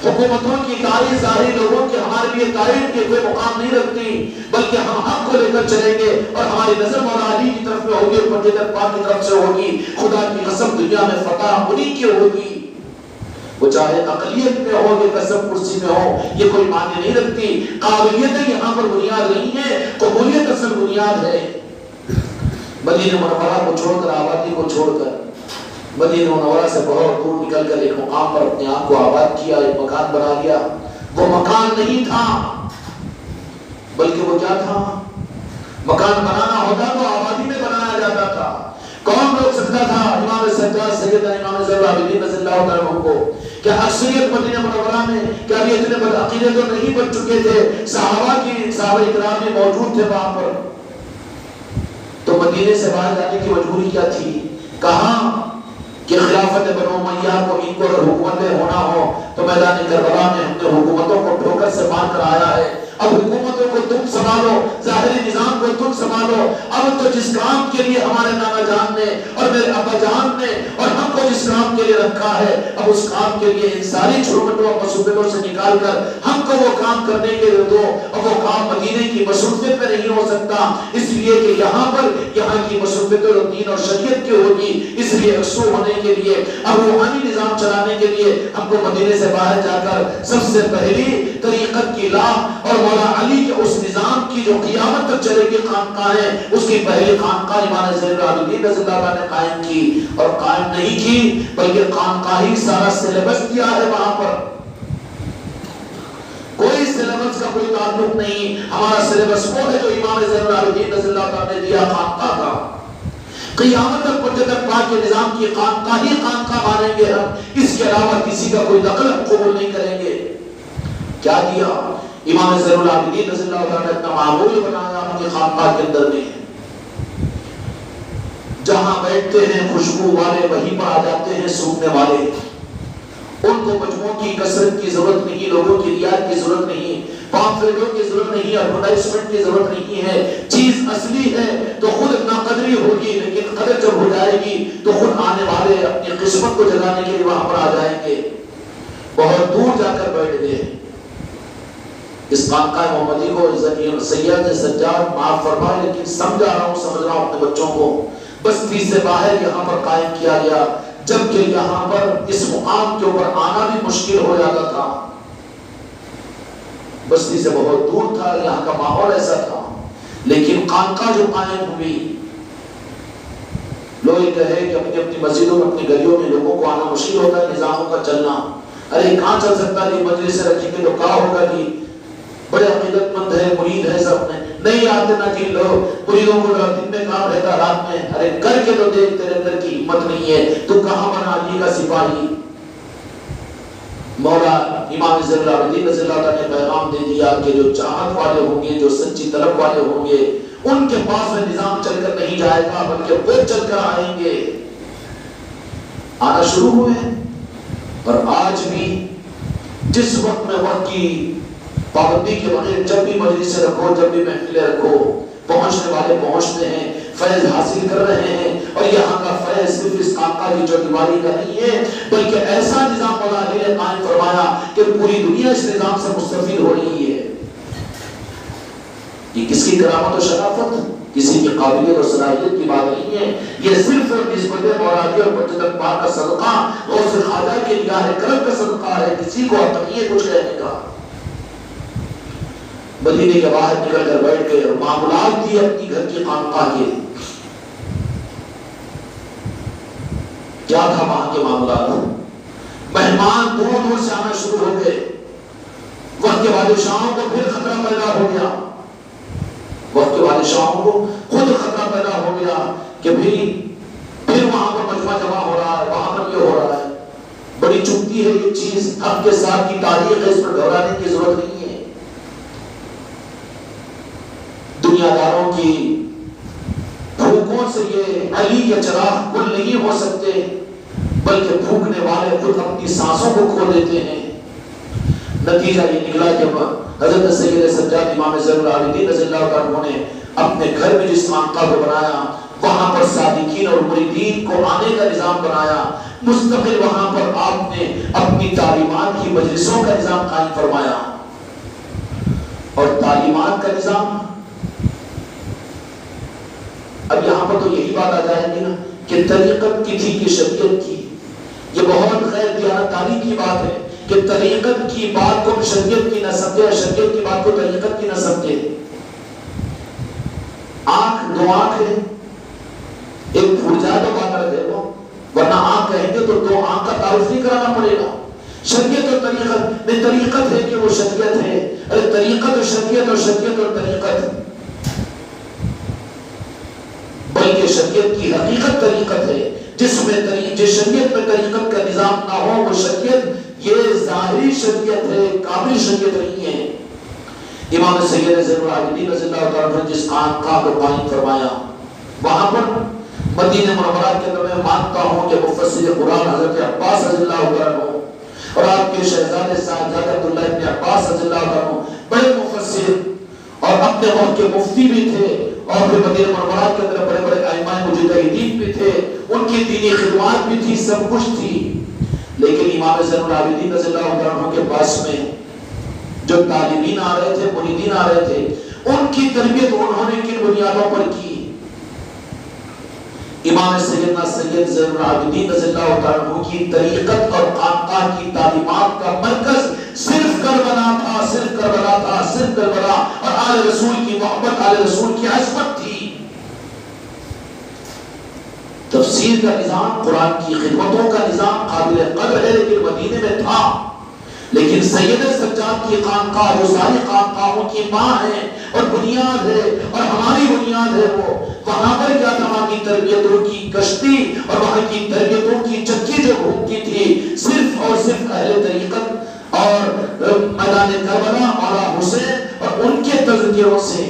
حکومتوں کی تاریخ ظاہری لوگوں کی ہمارے لیے تاریخ کے کوئی مقام نہیں رکھتی, بلکہ ہم حق کو لے کر چلیں گے اور ہماری نظر مولا علی کی طرف میں ہوگی, اور پاک کی طرف سے ہوگی. خدا کی قسم دنیا میں فتح انہی کی ہوگی, وہ چاہے اقلیت میں ہو یا کسب کرسی میں ہو, یہ کوئی معنی نہیں رکھتی. قابلیتیں یہاں پر بنیاد نہیں ہے, قبولیت اصل بنیاد ہے. مدینہ منورہ کو چھوڑ کر, آبادی کو چھوڑ کر مدینہ منورہ سے بہت دور نکل کر ایک مقام پر اپنے آپ کو آباد کیا, ایک مکان بنا لیا. وہ مکان نہیں تھا بلکہ وہ کیا تھا؟ مکان بنانا ہوتا تو آبادی میں بنایا جاتا تھا. کون روک سکتا تھا امام سجاد سیدنا امام زین العابدین رضی اللہ عنہ کو؟ کیا اکثریت مدینہ منورہ میں کیا یہ اتنے بدعقیدے تو نہیں بن چکے تھے؟ صحابہ اکرام بھی موجود تھے وہاں پر. تو مدینے سے باہر جانے کی مجبوری کیا تھی؟ کہاں کہ خلافت بنو امیہ کو ان کو اگر حکومتیں ہونا ہو تو میدان کربلا میں ہم نے حکومتوں کو ٹھوکر سے مار کر آیا ہے. اب حکومتوں کو تم سنبھالو, ظاہری نظام کو تم سنبھالو. اب تو جس کام کے لیے ہمارے نانا جان نے اور میرے ابا جان نے اور ہم کو جس کام کے لیے رکھا ہے, اب اس کام کے لیے ان ساری چھوٹوں اور مصیبتوں سے نکال کر ہم کو وہ کام کرنے کے لیے دو. اور وہ کام مدینے کی مصروفیت میں نہیں ہو سکتا, اس لیے کہ یہاں پر یہاں کی مصروفیت اور دین اور شریعت کی ہوگی. اس لیے یکسو ہونے کے لیے, اب روحانی نظام چلانے کے لیے ہم کو مدینے سے باہر جا کر سب سے پہلی طریقت کی لاہ اور مولا علی کے اس نظام کی جو قیامت تک چلے گی خانقاہ ہے, اس کی پہلی خانقاہ امام زین العابدین رضی اللہ عنہ نے قائم کی. اور قائم نہیں کی بلکہ خانقاہی سارا سلیبس دیا ہے وہاں پر. کوئی سلیبس کا کوئی تعلق نہیں. ہمارا سلیبس وہ ہے جو امام زین العابدین رضی اللہ عنہ نے دیا خانقاہ کا. قیامت تک مجدد پاک کے نظام کی خانقاہ مانیں گے ہم, اس کے علاوہ کسی کا کوئی دخل قبول نہیں کریں گے. کیا دیا امام زین العابدین رضی اللہ عنہ نے اپنا معمول بنایا اپنی خانقاہ کے اندر میں. جہاں بیٹھتے ہیں خوشبو والے وہیں پر آ جاتے ہیں سونگنے والے. ان کو مجموعوں کی کثرت کی ضرورت نہیں, لوگوں کی رعایت کی ضرورت نہیں, پامفلیٹوں کی ضرورت نہیں, ایڈورٹائزمنٹ کی ضرورت نہیں ہے. چیز اصلی ہے تو خود ناقدری ہوگی, لیکن قدر جب ہو جائے گی تو خود آنے والے اپنی قسمت کو جگانے کے لیے وہاں پر آ جائیں گے. بہت دور جا کر بیٹھ گئے. اس خانقاہ محمدی کو سید سجاد معاف فرمائے, لیکن سمجھا رہا ہوں, سمجھ رہا ہوں اپنے بچوں کو. بستی سے باہر یہاں پر قائم کیا گیا, جبکہ یہاں پر اس مقام کے اوپر آنا بھی مشکل ہو جاتا تھا. بستی سے بہت دور تھا, یہاں کا ماحول ایسا تھا. لیکن خانقاہ جو قائم ہوئی, لوگ یہ کہے کہ اپنی اپنی مسجدوں میں اپنی گلیوں میں لوگوں کو آنا مشکل ہوتا ہے, نظاموں کا چلنا. ارے کہاں چل سکتا ہے, مجلس سے رکھیں گے تو کہا ہوگا کہ بڑے عقیدت مند ہے, مرید ہے, سب میں نہیں آتے نا جی لوگ مریدوں کو دن میں کام رہتا رات میں. ارے کر کے تو دیکھ, تیرے اندر کی ہمت نہیں ہے, تو کہاں بنا علی کا سپاہی. مولا امام زین العابدین رضی اللہ عنہ نے پیغام دے دیا کہ جو چاہت والے ہوں گے, جو سچی طلب والے ہوں گے, ان کے پاس میں نظام چل کر نہیں جائے گا بلکہ وہ چل کر آئیں گے. آنا شروع ہوئے. اور آج بھی جس وقت میں وقت کی پابندی کے بغیر جب بھی مجلس سے رکھو, جب بھی محفلیں رکھو, پہنچنے والے پہنچتے ہیں, فیض حاصل کر رہے ہیں. اور یہاں کا فیض صرف اس خانقاہ کی چوکیداری کا نہیں ہے, بلکہ ایسا نظام مولا علی نے قائم فرمایا کہ پوری دنیا اس نظام سے مستفید ہو رہی ہے. یہ کس کی کرامت و شرافت, کسی کی قابلیت اور صلاحیت کی بات نہیں ہے. یہ صرف نسبت مولا علی اور مجدد پاک کا صدقہ, غوث خواجہ کی نگاہ کرم کا صدقہ ہے. کسی کو حق نہیں ہے کچھ کہنے کا. مدینے کے باہر نکل کر بیٹھ گئے اور معاملات دیے اپنی گھر کی خانقاہ کے. کیا تھا وہاں کے معاملات؟ مہمان دور دور سے آنا شروع ہو گئے. وقت کے بادشاہوں کو پھر خطرہ پیدا ہو گیا. وقت کے بادشاہوں کو خود خطرہ پیدا ہو گیا کہ پھر وہاں پر مجمع جمع ہو رہا ہے, وہاں پر یہ ہو رہا ہے. بڑی چکتی ہے یہ چیز, حق کے ساتھ کی تاریخ ہے, اس پر گھبرانے کی ضرورت نہیں ہے. دنیا داروں کی بھوکوں سے یہ علی کے چراغ گل نہیں ہو سکتے, بلکہ بھوکنے والے خود اپنی سانسوں کو کھو دیتے ہیں. نتیجہ یہ نکلا کہ حضرت سید سجاد امام زین العابدین رضی اللہ عنہ نے اپنے گھر میں جس خانقاہ کو بنایا, وہاں پر صادقین اور مریدین کو آنے کا نظام بنایا. مستقل وہاں پر آپ نے اپنی تعلیمات کی مجلسوں کا نظام قائم فرمایا. اور تعلیمات کا نظام, اب یہاں پر تو یہی بات آ جائے گی نا کہ طریقت کی تھی کہ شریعت کی. یہ بہت غیر دیانتداری کی بات ہے کہ طریقت کی بات کو شریعت کی نہ سمجھے, شریعت کی بات کو طریقت کی نہ سمجھے. آنکھ دو آنکھ ہے, ایک پھوٹ جائے تو بات رکھ دے وہ, ورنہ آنکھ کہیں گے تو دو آنکھ کا تعارف نہیں کرانا پڑے گا. شریعت اور طریقت میں طریقت ہے کہ وہ شریعت ہے, ارے طریقت اور شریعت اور شریعت اور طریقت, بلکہ شریعت کی حقیقت طریقت ہے. جس شریعت میں طریقت کا نظام نہ ہو وہ شریعت یہ ظاہری شریعت ہے, کامل شریعت نہیں ہے. امام سید زین العابدین رضی اللہ عنہ نے جس خانقاہ کو قائم فرمایا, وہاں پر مدینہ منورہ کے اندر میں مانتا ہوں کہ مفسر قرآن حضرت عباس رضی اللہ عنہ اور آپ کے شہزادے سعد عبداللہ ابن عباس رضی اللہ عنہ بڑے مفسر اور اپنے وقت کے مفتی بھی تھے, اور پھر مدینہ منورہ کے اندر بڑے بڑے ائمہ مجتہدین بھی تھے, ان کی دینی خدمات بھی تھی, سب کچھ تھی. لیکن امام زین العابدین رضی اللہ عنہ کے پاس میں جو طالبین آ رہے تھے, مریدین آ رہے تھے, ان کی تربیت انہوں نے کن بنیادوں پر کی؟ امام سیدنا سید زین العابدین رضی اللہ عنہ کی طریقت اور خانقاہ کی تعلیمات کا مرکز صرف کربلا تھا, صرف کربلا تھا, صرف کربلا, اور آل رسول کی محبت, آل رسول کی عظمت تھی. تفسیر کا نظام, قرآن کی خدمتوں کا نظام قابل قدر ہے, لیکن مدینے میں تھا. لیکن سید سجاد کی خانقاہ جو ساری خانقاہوں کی ماں ہے اور بنیاد ہے اور ہماری بنیاد ہے, وہ وہاں پر کیا تھا؟ وہاں کی تربیتوں کی کشتی اور وہاں کی تربیتوں کی چکی جو گھومتی تھی صرف اور صرف اہل طریقت اور میدان کربلا, مولا حسین اور ان کے تذکروں سے.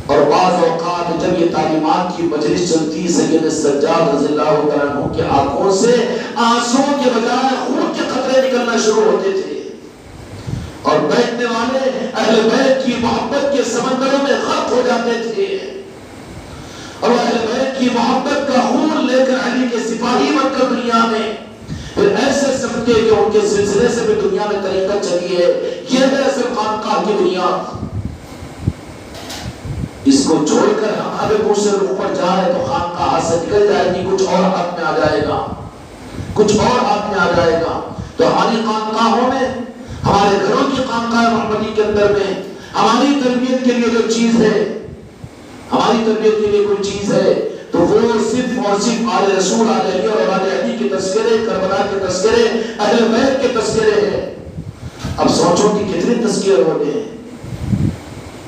اور بعض اوقات جب یہ تعلیمات کی مجلس چلتی, سید سجاد رضی اللہ عنہ کے آنکھوں سے آنسوں کے بجائے خون کے قطرے نکلنا شروع ہوتے تھے, اور بیٹھنے والے اہل بیت کی محبت کے سمندروں میں غرق ہو جاتے تھے, اور اہل بیت کی محبت کا خون لے کر علی کے سپاہی بن کر دنیا میں پھر ایسے سمجھے کہ ان کے سلسلے سے بھی دنیا میں طریقت چلی ہے. یہ ہے اصل خانقاہ کی بنیاد. اس کو چھوڑ کر ہمارے منہ سے اوپر جائے تو خانقاہ ہاتھ سے نکل جائے گی, کچھ اور ہاتھ میں آ جائے گا, کچھ اور ہاتھ میں آ جائے گا. تو ہماری خانقاہوں میں, ہمارے گھروں کی خانقاہ محمدی کے اندر میں ہماری تربیت کے لیے جو چیز ہے, ہماری تربیت کے لیے کوئی چیز ہے تو وہ صرف اور صرف آل رسول, آل علی اور آل علی کے تذکرے, کربلا کے تذکرے, اہل بیت کے تذکرے ہیں. اب سوچو کہ کتنے تذکرے ہو گئے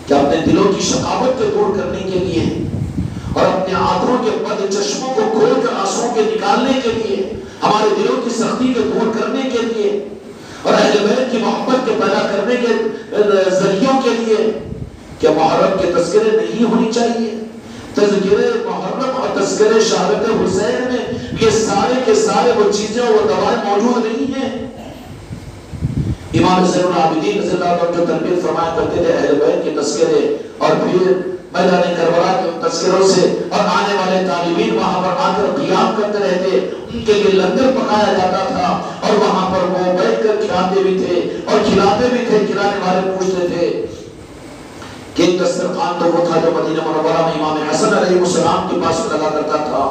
کہ اپنے دلوں کی شقاوت کو دور کرنے کے لیے اور اپنے آنکھوں کے بد چشموں کو کھول کر آنسوؤں کے نکالنے کے لیے, ہمارے دلوں کی سختی کو دور کرنے کے لیے اور اہل بیت کی محبت کو پیدا کرنے کے ذریعوں کے لیے, کہ محرم کے تذکرے نہیں ہونی چاہیے. تذکرے محرم اور تذکرے شہادت حسین میں یہ سارے کے سارے وہ چیزیں, وہ دوائیں موجود نہیں ہیں. امام زین العابدین رضی اللہ عنہ جو تربیت فرمایا کرتے تھے اہل بیت کے تذکرے, اور پھر میدان کربلا کے تذکروں سے, اور آنے والے طالبین وہاں پر آ کر قیام کرتے رہتے, ان کے لیے لنگر پکایا جاتا تھا, اور وہاں پر وہ بیٹھ کر کھلاتے بھی تھے اور کھلاتے بھی تھے. کھلانے والے پوچھتے تھے کہ دسترخوان تو وہ تھا جو مدینہ منورہ میں امام حسن علیہ السلام کے پاس لگا کرتا تھا.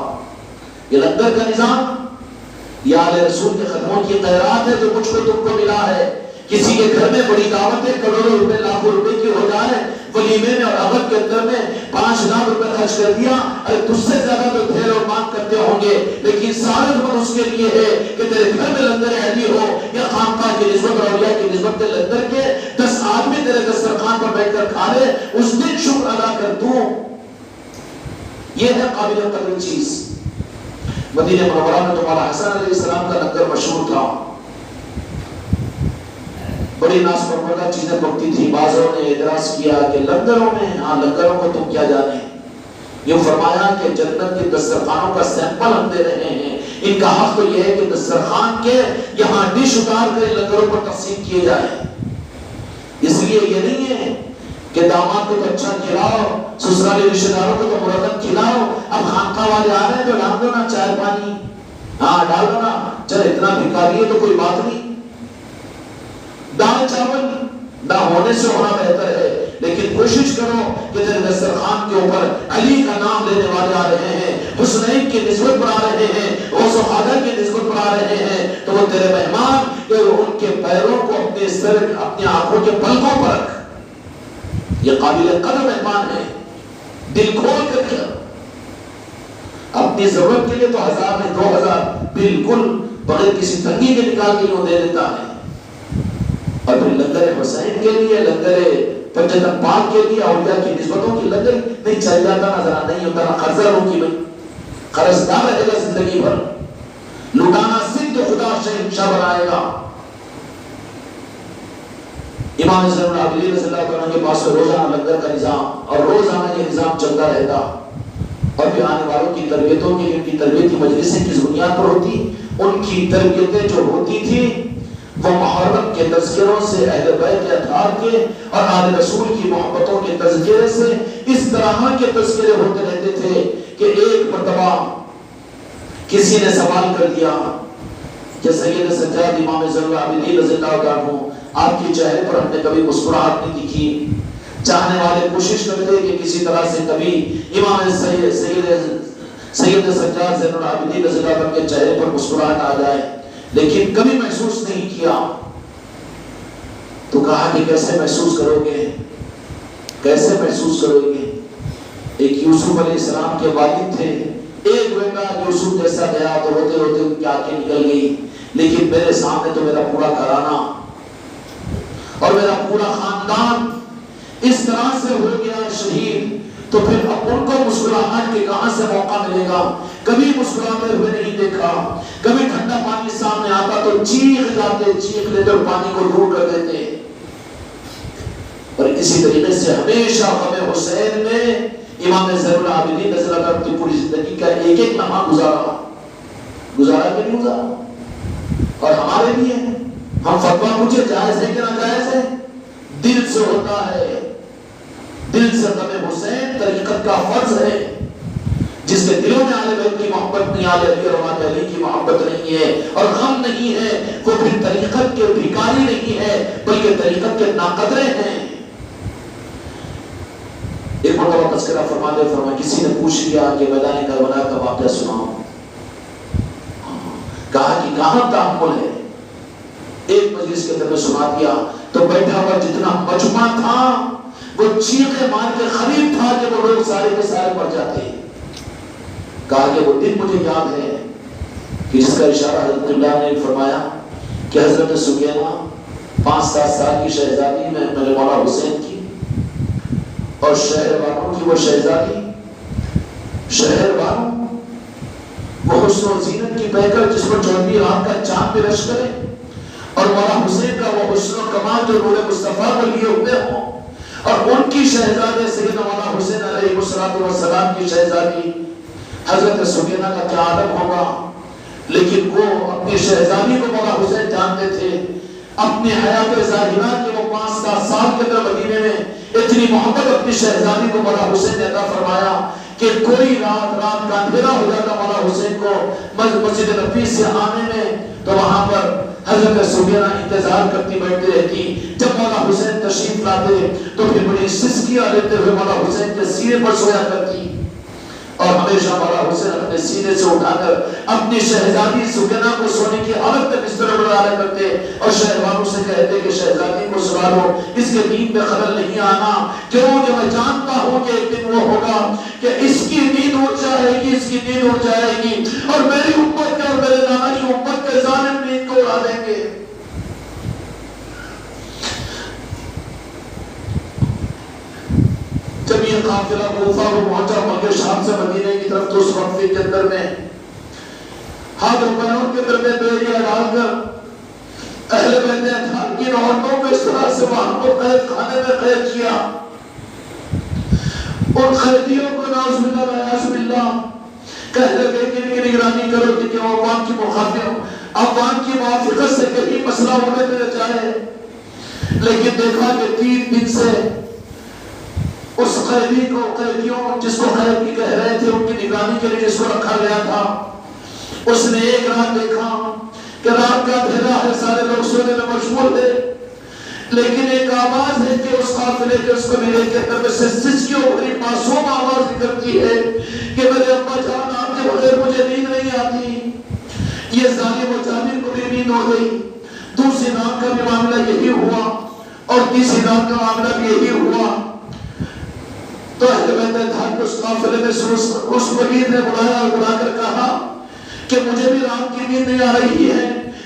یہ لنگر کا نظام, یہ آل رسول کے قدموں کی خیرات ہے جو مجھ کو تم کو ملا ہے. کسی کے گھر میں بڑی دعوت ہے, کروڑوں روپے لاکھوں روپے کی ہو جائے, ولیمے میں اور عقد کے اندر میں 5 لاکھ روپے خرچ کر دیا، ارے تجھ سے زیادہ تو ڈھیر اور مانگ کرتے ہوں گے، لیکن سارا خبر اس کے لیے ہے کہ تیرے گھر میں لنگر علی ہو یا خانقاہ کی نسبت اور اولیاء کی نسبت کے لنگر کے 10 آدمی تیرے دسترخوان پر بیٹھ کر کھا لے، اس دن شکر ادا کر دوں۔ یہ ہے قابل قدر چیز۔ مدینہ منورہ میں تمہارا حسن علیہ السلام کا لنگر مشہور تھا، بڑی ناز پرورہ چیزیں پکتی تھی۔ بعضوں نے اعتراض کیا کہ لنگروں میں، ہاں لنگروں کو تم کیا جانے، یہ فرمایا کہ جنت کے دسترخوانوں کا سیمپل ہم دے رہے ہیں، ان کا حق تو یہ ہے کہ دسترخوان کے یہاں ڈش اتار کر لنگروں پر تقسیم کیے جائیں۔ اس لیے یہ نہیں ہے کہ داماد کو تو اچھا کھلاؤ، سسرالی رشتہ داروں کو تو مرغن کھلاؤ، اب خانقاہ والے آ رہے ہیں تو ڈال دو نا چائے پانی، ہاں ڈال دو نا، چل اتنا بھکاری ہے تو کوئی بات نہیں۔ دال چاول نہ ہونے سے ہونا بہتر ہے، لیکن کوشش کرو کہ تیرے دسترخوان کے اوپر علی کا نام لینے والے آ رہے ہیں، حسنین کی نسبت پر آ رہے ہیں، غوث و خواجہ کی نسبت پر آ رہے ہیں، تو وہ تیرے مہمان کہ ان کے پیروں کو اپنے سر اپنی آنکھوں کے پلکوں پر رکھ۔ یہ قابل قدر مہمان ہے، دل کھول کر کیا، اپنی ضرورت کے لیے تو 1000 نہیں 2000 بالکل بغیر کسی تنگی کے نکال کے وہ دے دیتا ہے، اور پھر لنگر حسین کے لیے، لنگر پنجتن پاک کے لیے، اولیاء کی نسبتوں کی لنگر نہیں چل جاتا نا، ذرا نہیں ہوتا نا، قرضہ رو کی بھائی قرضدار رہے گا زندگی بھر، لٹانا صرف جو خدا شہنشاہ بنائے گا۔ امام زین العابدین رضی اللہ عنہ کے پاس روزانہ لنگر کا نظام اور روزانہ یہ نظام چلتا رہتا، اور پھر آنے والوں کی تربیتوں کی، ان کی تربیتی مجلسیں کس بنیاد پر ہوتی، ان کی تربیتیں جو ہوتی تھی وہ محرم کے تذکروں سے، اہل بیت کے اطہار کے اور آل رسول کی محبتوں کے تذکرے سے، اس طرح کے تذکرے ہوتے رہتے تھے کہ ایک مرتبہ کسی نے سوال کر دیا کہ سید سجاد امام زین العابدین رضی اللہ عنہ، آپ کے چہرے پر ہم نے کبھی مسکراہٹ نہیں دیکھی، چاہنے والے کوشش کرتے کہ کسی طرح سے کبھی امام سید سجاد زین العابدین رضی اللہ عنہ کے چہرے پر مسکراہٹ آ جائے، لیکن کبھی محسوس نہیں کیا۔ تو کہا کہ کیسے محسوس کرو گے، کیسے محسوس کرو گے؟ ایک یوسف علیہ السلام کے والد تھے، ایک بیٹا یوسف جیسا گیا تو روتے روتے ان کی آنکھیں نکل گئی، لیکن میرے سامنے تو میرا پورا گھرانہ اور میرا پورا خاندان اس طرح سے ہو گیا شہید، تو پھر اب ان کو مسکراہٹ کے کہاں سے موقع ملے گا؟ کبھی مسکراتے ہوئے نہیں دیکھا، کبھی ٹھنڈا پانی سامنے آتا تو چیخ جاتے، چیخ لیتے اور پانی کو دور کر دیتے۔ اور اسی طریقے سے ہمیشہ غم حسین میں امام زین العابدین رضی اللہ عنہ اپنی پوری زندگی کا ایک ایک لمحہ گزارا کہ نہیں گزارا؟ اور ہمارے لیے ہم فتویٰ پوچھے جائز ہے کہ ناجائز ہے؟ دل سے ہوتا ہے، دل سے غم حسین طریقت کا فرض ہے۔ جس کے دلوں میں آل بیت کی محبت نہیں، آل علی اور امام علی کی محبت نہیں ہے اور غم نہیں ہے، وہ پھر طریقت کے بھکاری نہیں ہے بلکہ طریقت کے ناقدرے ہیں۔ ایک مرتبہ تذکرہ فرماتے فرمائے کسی نے پوچھ لیا کہ میدان کربلا کا واقعہ سناؤ، کہا کہ کہاں تحمل ہے؟ ایک مجلس کے اندر سنا دیا تو بیٹھا ہوا جتنا مجمع تھا وہ چیخے مار کے قریب تھا کہ وہ لوگ سارے کے سارے پڑ جاتے۔ کہا کہ وہ دن مجھے یاد ہے کہ جس کا اشارہ حضرت اللہ نے فرمایا کہ حضرت سکینہ 5-7 سال کی شہزادی میں میرے مولا حسین کی اور شہر والوں کی وہ شہزادی، شہر والوں وہ حسن و زینت کی پیکر جس پر 14 رات کا چاند بھی رش کرے، اور مولا حسین کا وہ حسن و کمال جو نور مصطفیٰ کو لیے ہوئے ہوں، اور ان کی شہزادی سیدنا مولا حسین علیہ السلام کی شہزادی حضرت سکینہ کا کیا عالم ہوگا۔ لیکن وہ اپنی شہزادی کو مولا حسین جانتے تھے، اپنی حیات ظاہرہ کے وہ 5-7 سال کے اندر مدینے میں اتنی محبت اپنی شہزادی کو مولا حسین نے عطا فرمایا کہ کوئی رات کا اندھیرا ہو جاتا مولا حسین کو مسجد نبی سے آنے میں، تو وہاں پر حضرت سکینہ انتظار کرتی بیٹھتی رہتی۔ جب مولا حسین تشریف لاتے تو پھر بڑی سسکیاں لیتے ہوئے مولا حسین کے سینے پر سویا کرتی، اور ہمیشہ مولا حسین اپنے سینے سے اٹھا کر اپنی شہزادی سکینہ کو سونے کی حالت میں بستر پر ڈالا کرتے اور شہروانوں سے کہتے کہ شہزادی کو سلا لو، اس کے نیند میں خلل نہیں آنا، کیوں کہ میں جانتا ہوں کہ ایک دن وہ ہوگا کہ اس کی نیند اڑ جائے گی، اس کی نیند اڑ جائے گی اور میری امت کے اور میرے نانا کی امت کے ظالم نیند کو اڑا دیں گے۔ جب یہ قافلہ کوفہ کو پہنچا ملک شام سے مدینے کی طرف، تو اس وقفے کے اندر میں ہاتھ و پیروں کے درمیان بیڑیاں ڈال کر اہل بیت اطہار کی عورتوں کو اس طرح سے وہاں کو قید خانے میں قید کیا، ان قیدیوں کو نعوذ باللہ والعیاذ باللہ کہہ لگے کہ ان کی نگرانی کرو کہ وہ عوام کی موافقت سے کہیں مسئلہ ہونے نہ جائے۔ لیکن دیکھا کہ 3 دن سے اس قیدی کو، قیدیوں جس کو قید کی کہہ رہے تھے، ان کی نگرانی کے لیے جس کو رکھا گیا تھا، اس نے ایک رات دیکھا کہ رات کا اندھیرا ہے، سارے لوگ سونے میں مشغول ہیں، لیکن ایک آواز ہے کہ اس قافلے کے اس قبیلے کے اندر میں سے سسکیوں بھری معصوم آواز نکلتی ہے کہ میرے ابا جان آپ کے بغیر مجھے نیند نہیں آتی۔ یہ ظالم و جانب کو بھی نیند ہو گئی۔ دوسری رات کا بھی معاملہ یہی ہوا اور تیسری رات کا معاملہ بھی یہی ہوا۔ تو اہل بیت اطہار کو اس قافلے میں اس وکیل نے بلایا اور بلا کر کہا کہ مجھے بھی رات کی نیند نہیں آ رہی ہے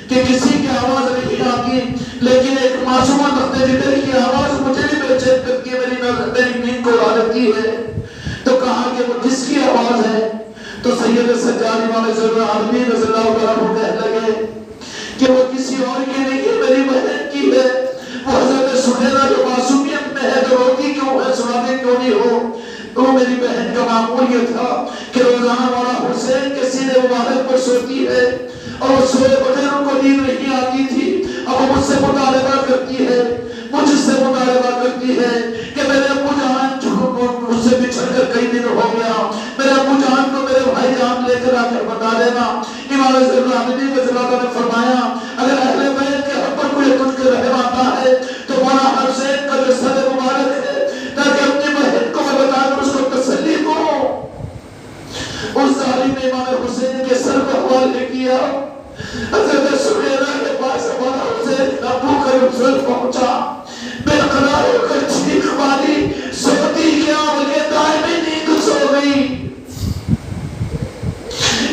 کہ کسی کی آواز نہیں آتی، لیکن ایک معصومہ تختے جگر کی آواز مجھے بھی بے چین کرتی ہے، میری نیند کو اڑا دیتی ہے۔ تو کہا کہ وہ جس کی آواز ہے، تو سید سجاد امام زین العابدین رضی اللہ عنہ کہنے لگے کہ وہ کسی اور کی نہیں ہے، میری بہن کی ہے۔ وہ حضرت سہیرہ جو معصومیت میں ہے، جو روتی کیوں ہے، سناتے کیوں نہیں ہو، وہ میری بہن کا معمول یہ تھا کہ روزانہ مولا حسین کے سینے مبارک پر سوتی ہے اور وہ سوئے بغیر ان کو نیند نہیں آتی تھی۔ اب وہ مجھ سے مطالبہ کرتی ہے، مجھ سے مطالبہ کرتی ہے کہ میرے ابو جان مجھ سے بچھڑ کر کئی دن ہو گیا، میرے ابو جان کو میرے بھائی جان لے کر آ کر بتا دینا۔ امام زین العابدین رضی اللہ عنہ نے فرمایا اگر اہل بیت کے حق پر کوئی تجھ کے رحم آتا ہے تو مولا حسین کا جو سر مبارک ہے، تاکہ اپنی بہن کو میں بتا کر اس کو تسلی دوں۔ اس ظالم نے امام حسین کے سر کو حوالے کیا۔ حضرت سہیرہ کے پاس مولا حسین ابو کا رسول پہنچا، بے قرار ہو کر چیخ ماری، سوتی کیا، بلکہ دائمی نیند سو گئی۔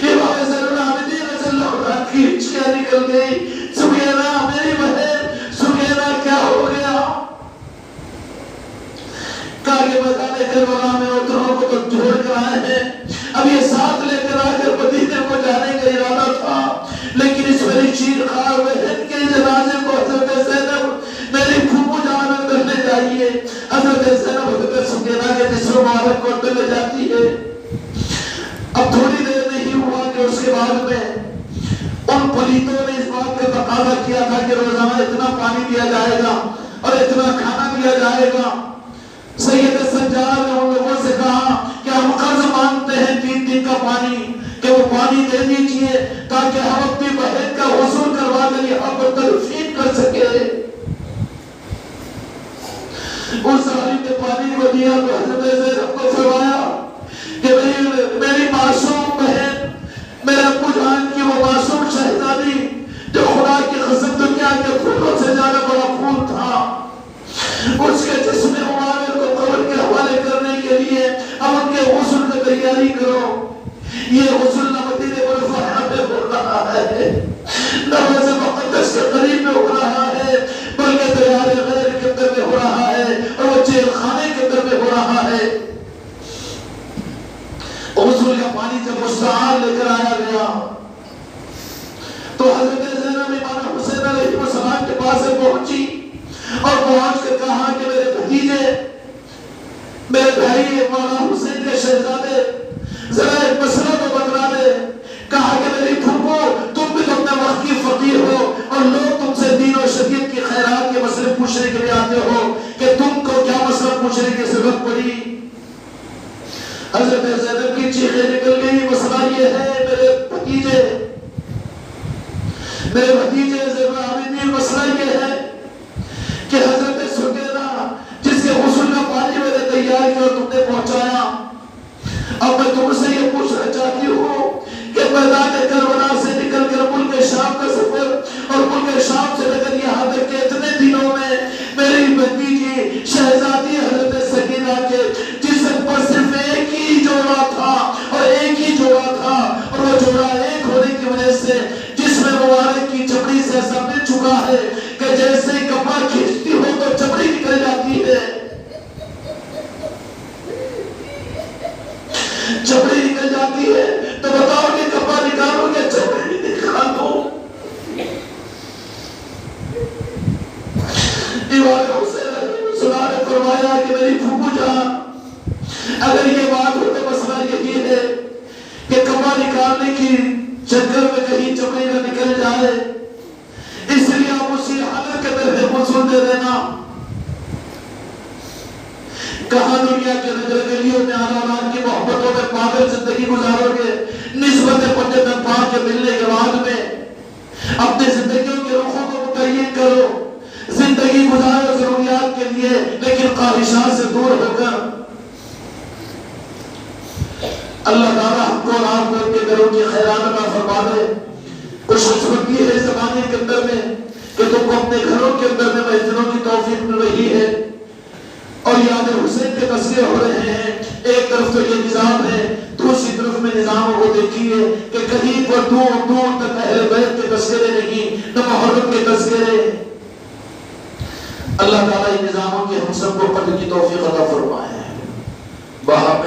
امام زین العابدین رضی اللہ عنہ کی ہچکیاں نکل گئی، سہیرہ میری بہن، سہیرہ کیا ہو گیا؟ کہا کہ بتانے کربلا میں اتروں کو تو جوڑ کر آئے ہیں، اب یہ ساتھ لے کر آ کر مدینے کو جانے کا ارادہ تھا، لیکن اس میری چیرخوار بہن کے جنازے کو حضرت زینب میری پھوپھو جان اندر لے جائیے۔ حضرت زینب حضرت سکینہ کے جسم مبارک کو اندر لے جاتی ہے۔ اب تھوڑی دیر نہیں ہوا کہ اس کے بعد میں ان پلیتوں نے اس بات کا تقاضا کیا تھا کہ روزانہ اتنا پانی دیا جائے گا اور اتنا کھانا دیا جائے گا۔ سید سجاد نے ان لوگوں سے کہا کہ ہم قرض مانگتے ہیں 3 دن کا پانی، کہ وہ پانی دے دیجئے تاکہ ہم اپنی بہن کا غسل کروا کر یہاں پر تدفین کر سکے۔ اس ظالم نے پانی کو دیا تو حضرت زینب کو فرمایا کہ میری معصوم بہن، میرے ابو جان کی وہ معصوم شہزادی جو خدا کی قسم دنیا کے پھولوں سے زیادہ بڑا پھول تھا، اس کے جسم مبارک کو قبر کے حوالے کرنے کے لیے اب ان کے غسل کی تیاری کرو۔ یہ غسل نہ مدینے منورہ میں ہو رہا ہے، نہ روضہ مقدس کے قریب میں ہو رہا ہے، بلکہ دیار غیر کے اندر میں ہو رہا ہے اور وہ جیل خانے کے اندر میں ہو رہا ہے۔ غسل کا پانی جب مستعار لے کر آیا گیا تو حضرت زینب امام حسین علیہ السلام کے پاس پہنچی اور پہنچ کر کہا کہ میرے بھتیجے، میرے بھائی مولا حسین کے شہزادے، ذرا ایک مسئلہ تو بتلا دے۔ کہا کہ میری پھوپھو، تم بھی تو اپنے وقت کی فقیر ہو اور لوگ تم سے دین و شریعت کی خیرات کے مسئلے پوچھنے کے لیے آتے ہو کہ تم کو کیا مسئلہ پوچھنے کی ضرورت پڑی؟ حضرت زینب کی چیخیں نکل گئی، مسئلہ یہ ہے میرے بھتیجے زین العابدین، مسئلہ یہ ہے کہ حضرت سکینہ جس کے غسل کا پانی میں نے تیار کیا اور تم نے پہنچایا، اب میں تم سے یہ پوچھنا چاہتی ہوں کہ میدان کربلا سے نکل کر ملک شام کا سفر اور ملک شام سے لے کر یہاں تک کے اتنے دنوں میں میری بھتیجی شہزادی حضرت سکینہ کے جسم پر صرف ایک ہی جوڑا تھا اور ایک ہی جوڑا تھا، اور وہ جوڑا ایک ہونے کی وجہ سے جسم مبارک کی چمڑی سے ایسا مل چکا ہے کہ جیسے کپڑا کھینچتی ہو تو چمڑی نکل جاتی ہے، چمڑی نکل جاتی ہے۔ تو بتاؤ کہ کپڑا نکالو گے چمڑی نکالو؟ امام حسین علیہ السلام نے فرمایا کہ میری پھوپھو جان، اگر یہ بات ہو تو مسئلہ یہی ہے کہ کپڑا نکالنے کی چکر میں کہیں چمڑی نہ نکل جائے، اس لیے آپ اسی حالت کے اندر غسل دے دینا۔ کہاں دنیا کے نظر گلیوں میں آرام کی محبتوں میں پاگل زندگی گزارو گے، نسبت پنجت انفاق کے ملنے کے بعد میں اپنے زندگیوں کے رخوں کو متعین کرو، زندگی گزارو ضروریات کے لیے لیکن خواہشات سے دور ہو کر۔ اللہ تعالیٰ ہم کو اور آپ کو ان کے گھروں کی خیرات عطا فرما دے۔ خوش قسمتی ہے اس زمانے کے اندر میں کہ تم کو اپنے گھروں کے اندر میں مسجدوں کی توفیق مل رہی ہے اور یاد حسین کے تذکرے ہو رہے ہیں۔ ایک طرف تو یہ نظام ہے، دوسری طرف میں نظاموں کو دیکھیے کہ کہیں پر دور دور تک اہل بیت کے تذکرے نہیں، نہ محرم کے تذکرے۔ اللہ تعالیٰ ان نظاموں کے ہم سب کو پڑھنے کی توفیق عطا فرمائے۔